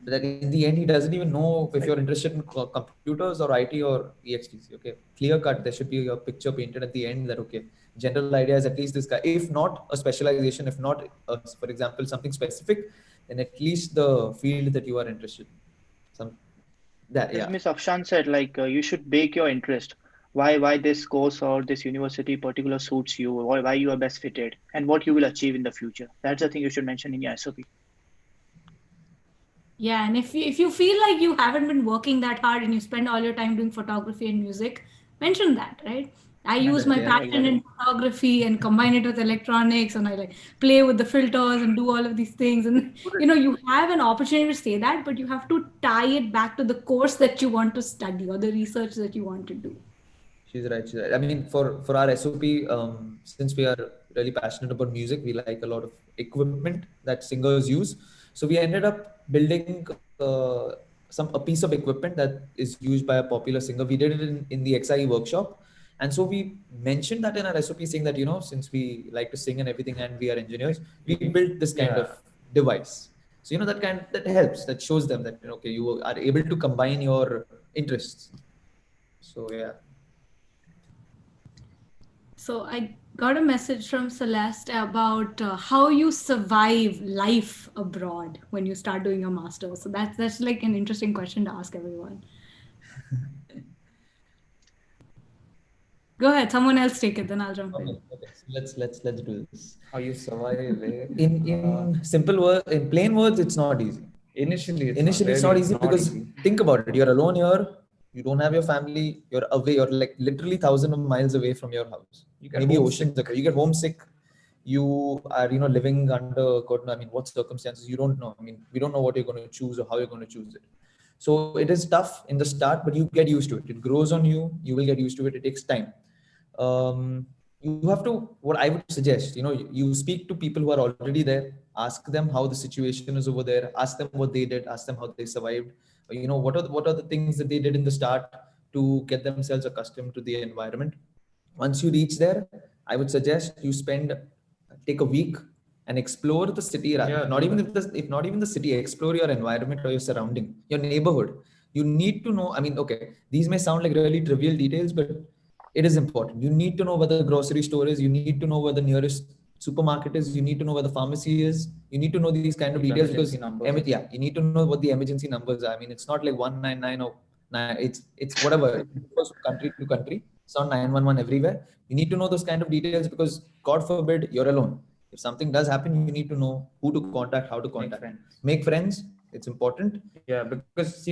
That in the end, he doesn't even know if you're interested in computers or IT or EXTC. Okay, clear cut. There should be a picture painted at the end that general idea is at least this guy. If not a specialization, if not, for example, something specific, then at least the field that you are interested in. As Ms. Afshan said, you should bake your interest. Why this course or this university particular suits you, why you are best fitted, and what you will achieve in the future. That's the thing you should mention in your SOP. Yeah, and if you feel like you haven't been working that hard and you spend all your time doing photography and music, mention that, right? I use my passion in photography and combine it with electronics, and I play with the filters and do all of these things. And you have an opportunity to say that, but you have to tie it back to the course that you want to study or the research that you want to do. She's right. I mean, for our SOP, since we are really passionate about music, we like a lot of equipment that singers use. So we ended up building a piece of equipment that is used by a popular singer. We did it in the XIE workshop. And so we mentioned that in our SOP, saying that, since we like to sing and everything and we are engineers, we built this kind of device. So, that helps, that shows them that, okay, you are able to combine your interests. So, yeah. So I got a message from Celeste about how you survive life abroad when you start doing your master's. So that's like an interesting question to ask everyone. Go ahead, someone else take it, then I'll jump in. Okay. So let's do this. How you survive? In simple words, in plain words, it's not easy. Initially, it's not easy because think about it. You're alone here. You don't have your family. You're away. You're like literally thousands of miles away from your house. Maybe oceans. You get homesick. You are living under I mean, what circumstances? You don't know. I mean, we don't know what you're going to choose or how you're going to choose it. So it is tough in the start, but you get used to it. It grows on you. You will get used to it. It takes time. You have to, what I would suggest, you speak to people who are already there, ask them how the situation is over there, ask them what they did, ask them how they survived, what are the things that they did in the start to get themselves accustomed to the environment. Once you reach there, I would suggest you take a week and explore the city. If not even the city, explore your environment or your surrounding, your neighborhood. You need to know, I mean, okay, these may sound like really trivial details, but it is important. You need to know where the grocery store is. You need to know where the nearest supermarket is. You need to know where the pharmacy is. You need to know these kind of details because you need to know what the emergency numbers are. I mean, it's not like 199 or it's whatever. It goes from country to country. It's not 911 everywhere. You need to know those kind of details because God forbid you're alone. If something does happen, you need to know who to contact, how to contact. Make friends. It's important. Yeah, because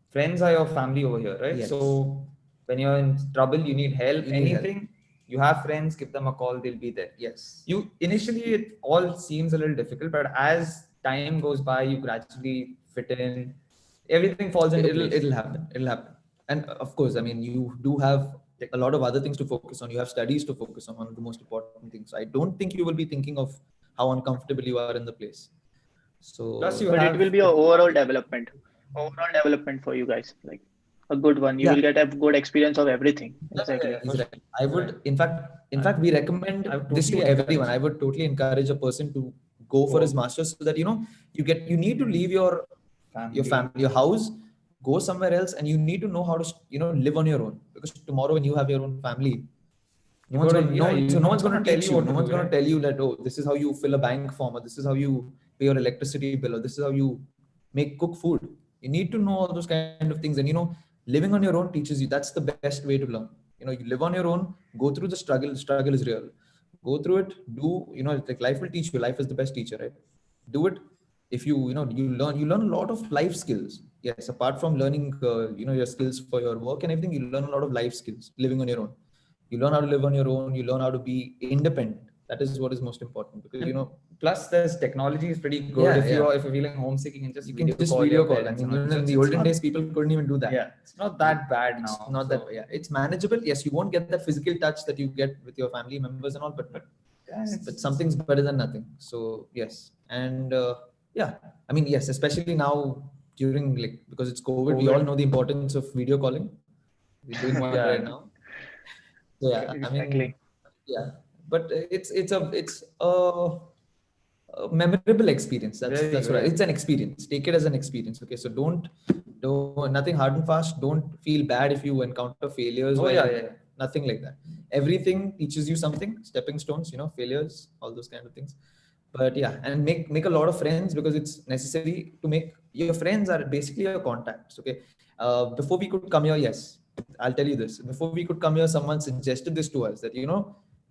friends are your family over here, right? Yes. So when you're in trouble, you need help, anything, you have friends, give them a call, they'll be there. Yes. Initially, it all seems a little difficult, but as time goes by, you gradually fit in, everything falls into place. It'll happen. And of course, I mean, you do have a lot of other things to focus on. You have studies to focus on, one of the most important things. I don't think you will be thinking of how uncomfortable you are in the place. So, plus it will be an overall development for you guys, like a good one. You will get a good experience of everything. Exactly. I would, in fact, we recommend this to everyone. I would totally encourage a person to go for his master's so that you need to leave your family, your house, go somewhere else, and you need to know how to live on your own, because tomorrow when you have your own family, no one's going to teach you. No one's going to tell you that, oh, this is how you fill a bank form, or this is how you pay your electricity bill, or this is how you cook food. You need to know all those kind of things. And, living on your own teaches you. That's the best way to learn. You live on your own, go through the struggle. The struggle is real. Go through it, like life will teach you. Life is the best teacher, right? Do it. If you learn a lot of life skills. Yes, apart from learning, your skills for your work and everything, you learn a lot of life skills living on your own. You learn how to live on your own. You learn how to be independent. That is what is most important, because Plus, there's technology is pretty good. Yeah, if yeah. if you're feeling homesick, you can just you can just video your call. I parents mean, and all. in So the it's olden not- days, people couldn't even do that. Yeah, it's not that bad now. It's not so, that. Yeah, it's manageable. Yes, you won't get that physical touch that you get with your family members and all, but something's better than nothing. So yes, and yeah, I mean, yes, especially now during, like, because it's COVID, we all know the importance of video calling. We're doing one Yeah. right now. So yeah, I mean, Exactly. yeah, but it's a memorable experience. That's right. It's an experience. Take it as an experience. Okay, so don't nothing hard and fast. Don't feel bad if you encounter failures. Oh, yeah. Nothing like that. Everything teaches you something. Stepping stones, failures, all those kind of things. But yeah, and make a lot of friends, because it's necessary to make. Your friends are basically your contacts. Okay, before we could come here, yes, I'll tell you this. Before we could come here, someone suggested this to us, that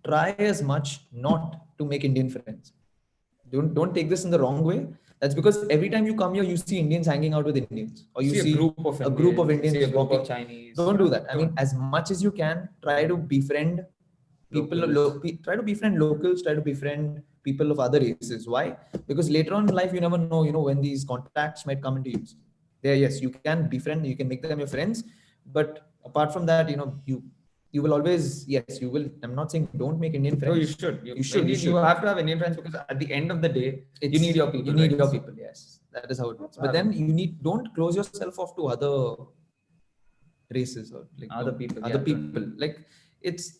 try as much not to make Indian friends. Don't take this in the wrong way. That's because every time you come here, you see Indians hanging out with Indians, or you see a group of Indians, see a group walking. of Chinese. Don't do that. I mean, as much as you can, try to befriend people. Try to befriend locals. Try to befriend people of other races. Why? Because later on in life, you never know. When these contacts might come into use. There, yes, you can befriend. You can make them your friends. But apart from that, you will always, yes, you will. I'm not saying don't make Indian friends. No, you should. You should. You have to have Indian friends, because at the end of the day, you need your people. You need right? your people. Yes, that is how it works. But then don't close yourself off to other races, or like Other people, Other yeah, people. Like,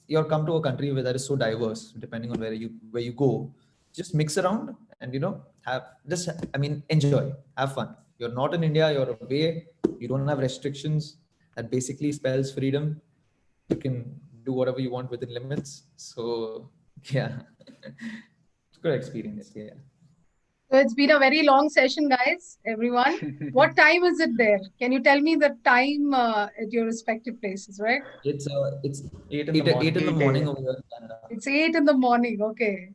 you're come to a country where that is so diverse. Depending on where you go, just mix around and enjoy, have fun. You're not in India. You're away. You don't have restrictions. That basically spells freedom. You can do whatever you want within limits. So yeah, it's a good experience. Yeah. So it's been a very long session, guys, everyone. What time is it there? Can you tell me the time at your respective places, right? It's 8 in the morning. 8 in the morning over here in Canada. It's 8 in the morning. Okay.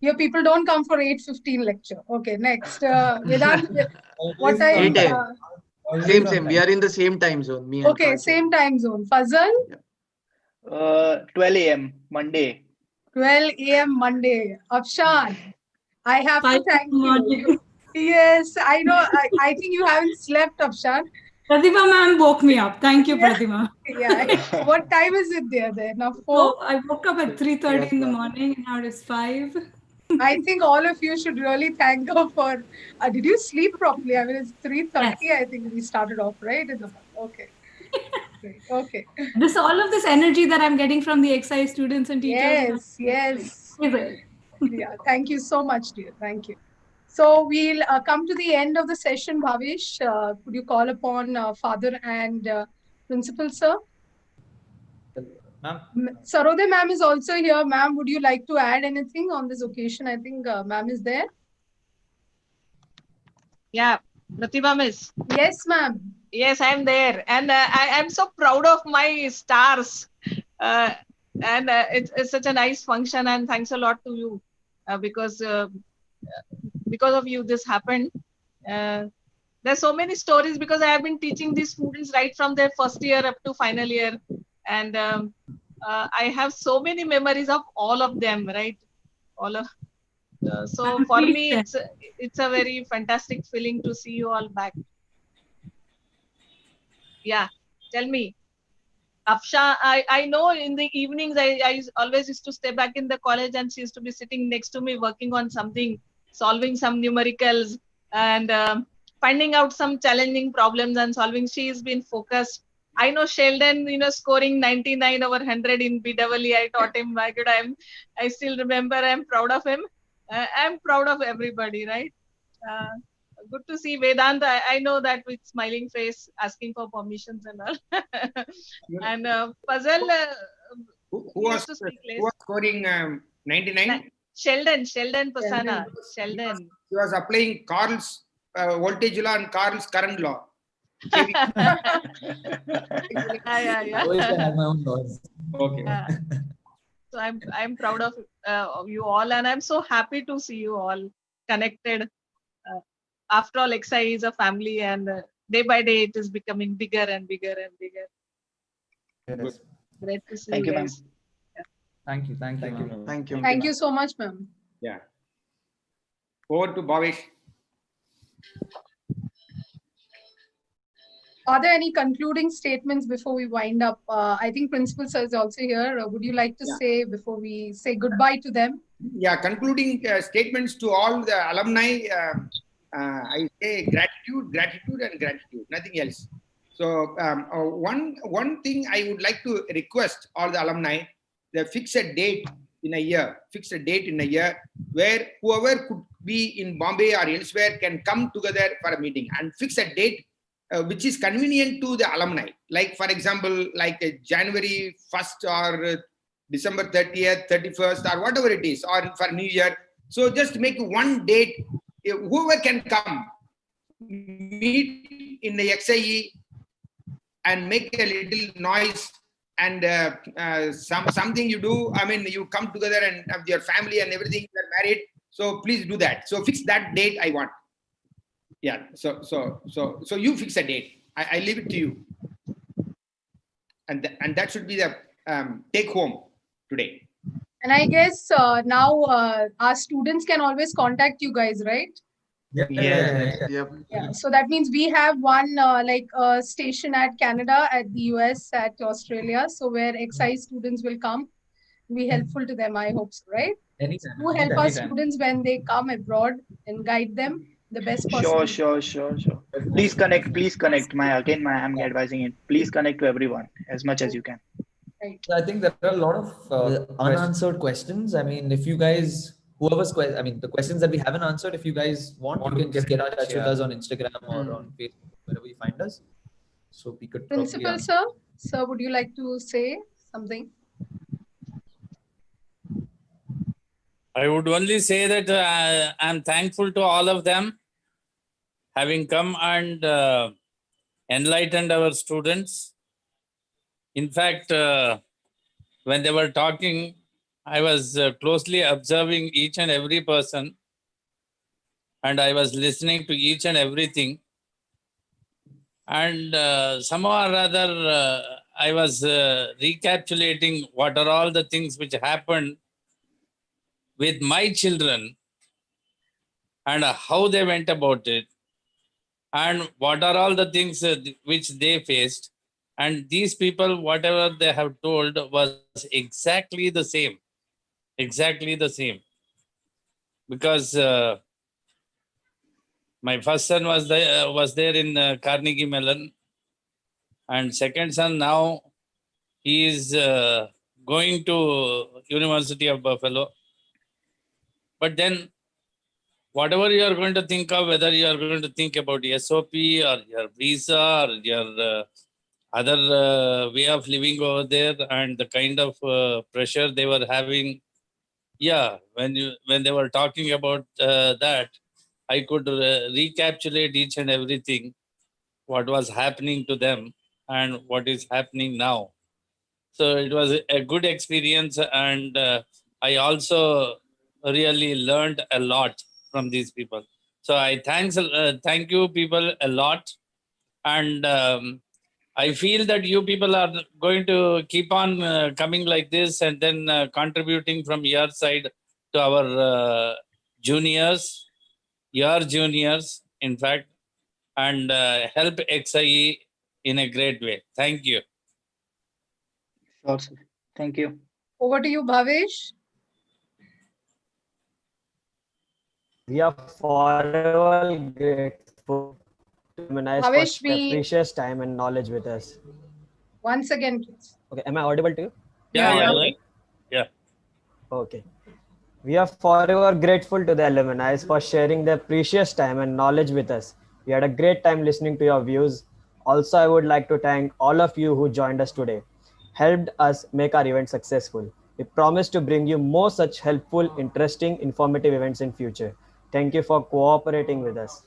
Here people don't come for 8:15 lecture. Okay, next. Vedant, what time? 8 a.m. Same. We are in the same time zone. Me and Okay, Karthik. same time zone. Fazal? 12 a.m. Monday. 12 a.m. Monday. Afshan, I have to 5 thank in the morning. you. Yes, I know. I think you haven't slept, Afshan. Pratima ma'am woke me up. Thank you, Yeah. Pratima. Yeah. What time is it there then? Now, 4? So I woke up at 3:30 in the morning, and now it is 5. I think all of you should really thank her for. Did you sleep properly? I mean, it's 3:30. Yes. I think we started off right in the okay. Okay. All of this energy that I'm getting from the XI students and teachers. Yes. Amazing. Yeah. Thank you so much, dear. Thank you. So we'll come to the end of the session, Bhavish. Could you call upon Father and Principal, sir? Ma'am? Sarode ma'am is also here. Ma'am, would you like to add anything on this occasion? I think ma'am is there. Yeah, Pratibha miss. Yes, ma'am. Yes, I'm there. And I am so proud of my stars. And it's such a nice function. And thanks a lot to you because of you, this happened. There's so many stories because I have been teaching these students right from their first year up to final year. And I have so many memories of all of them, right? All of so for me, it's a very fantastic feeling to see you all back. Yeah, tell me. Afsha, I know in the evenings, I always used to stay back in the college and she used to be sitting next to me working on something, solving some numericals and finding out some challenging problems and solving. She's been focused. I know Sheldon, scoring 99 over 100 in BEE. I taught him. I still remember. I'm proud of him. I'm proud of everybody, right? Good to see Vedant. I know that with smiling face, asking for permissions and all. And Puzzle, Who was scoring 99? Sheldon Pasana. Sheldon. He was applying Carl's voltage law and Carl's current law. Yeah. Always can have my own laws. Okay. So I'm proud of you all, and I'm so happy to see you all connected. After all, XI is a family, and day by day it is becoming bigger and bigger and bigger. Yes. Great to see Thank you you, ma'am. guys. Thank you. Thank you. ma'am. Thank you. Thank you so much, ma'am. Yeah. Over to Bhavesh. Are there any concluding statements before we wind up? I think Principal Sir is also here. Would you like to say before we say goodbye to them? Yeah, concluding statements to all the alumni. I say gratitude, and gratitude. Nothing else. So one thing I would like to request all the alumni: they fix a date in a year. Fix a date in a year where whoever could be in Bombay or elsewhere can come together for a meeting, and fix a date which is convenient to the alumni. Like for example, like January 1st or December 30th, 31st, or whatever it is, or for New Year. So just make one date. Whoever can come, meet in the XIE and make a little noise, and something you do. I mean, you come together and have your family and everything. You're married, so please do that. So fix that date. I want. Yeah. So you fix a date. I leave it to you. And that should be the take home today. And I guess now our students can always contact you guys, right? Yeah. So that means we have one like station at Canada, at the US, at Australia. So where XI students will come, be helpful to them. I hope so, right? Anytime. Do help our students when they come abroad and guide them the best possible. Sure. Please connect. I'm advising it. Please connect to everyone as much as you can. Right. So I think there are a lot of unanswered questions. I mean, if you guys, the questions that we haven't answered, if you guys want, you can just get in touch with us on Instagram or on Facebook, wherever you find us. So we could Principal Sir, would you like to say something? I would only say that I'm thankful to all of them having come and enlightened our students. In fact, when they were talking, I was closely observing each and every person, and I was listening to each and everything. And somehow or other, I was recapitulating what are all the things which happened with my children and how they went about it, and what are all the things which they faced. And these people, whatever they have told was exactly the same. Because my first son was there in Carnegie Mellon, and second son now he is going to University of Buffalo. But then whatever you are going to think of, whether you are going to think about SOP or your visa or your other way of living over there, and the kind of pressure they were having, when they were talking about that, I could recapitulate each and everything, what was happening to them and what is happening now. So it was a good experience, and I also really learned a lot from these people. So I thank you people a lot, and I feel that you people are going to keep on coming like this, and then contributing from your side to our juniors, your juniors, in fact, and help XIE in a great way. Thank you. Sure, sir. Thank you. Over to you, Bhavesh. We are forever grateful to Alumni for Bhavesh, their precious time and knowledge with us. Once again, please. Okay, am I audible to you? Yeah. Okay. We are forever grateful to the alumni for sharing their precious time and knowledge with us. We had a great time listening to your views. Also, I would like to thank all of you who joined us today, helped us make our event successful. We promise to bring you more such helpful, interesting, informative events in future. Thank you for cooperating with us.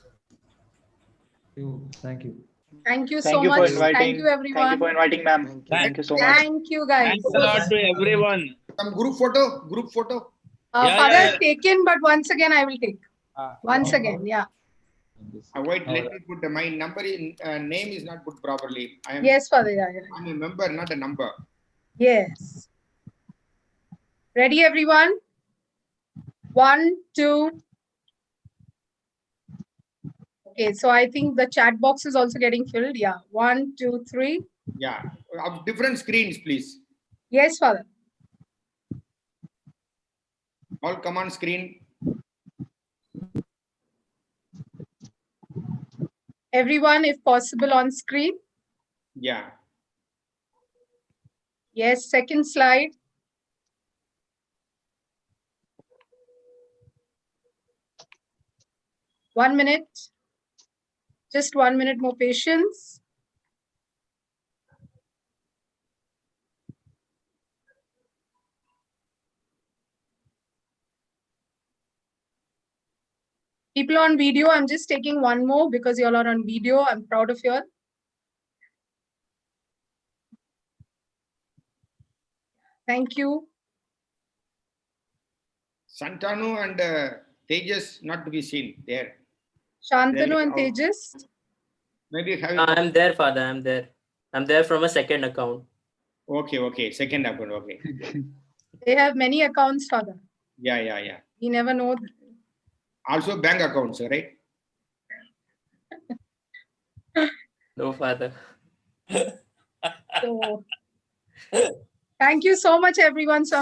Thank you. Thank you Thank so you for much. inviting. Thank you, Thank you for everyone. inviting, ma'am. Thank you so much. Thank you, guys. Thanks a lot to everyone. Some group photo. Group photo. Father has taken, but once again I will take. Once again, yeah. Avoid. Let me put my number in. Name is not put properly. I am. Yes, Father. Yeah, yeah. I'm a member, not a number. Yes. Ready, everyone? 1, 2. Okay, so I think the chat box is also getting filled. Yeah. 1, 2, 3. Yeah. Of different screens, please. Yes, Father. All come on screen. Everyone, if possible, on screen. Yeah. Yes, second slide. One minute. Just 1 minute more patience. People on video, I'm just taking one more because you all are on video. I'm proud of you all. Thank you. Santanu and Tejas not to be seen there. Shantanu and Tejas. Maybe have. I'm there, Father. I'm there. I'm there from a second account. Okay, okay. Second account, okay. They have many accounts, Father. Yeah, yeah, yeah. We never know. Also bank accounts, right? No, Father. So, thank you so much, everyone. So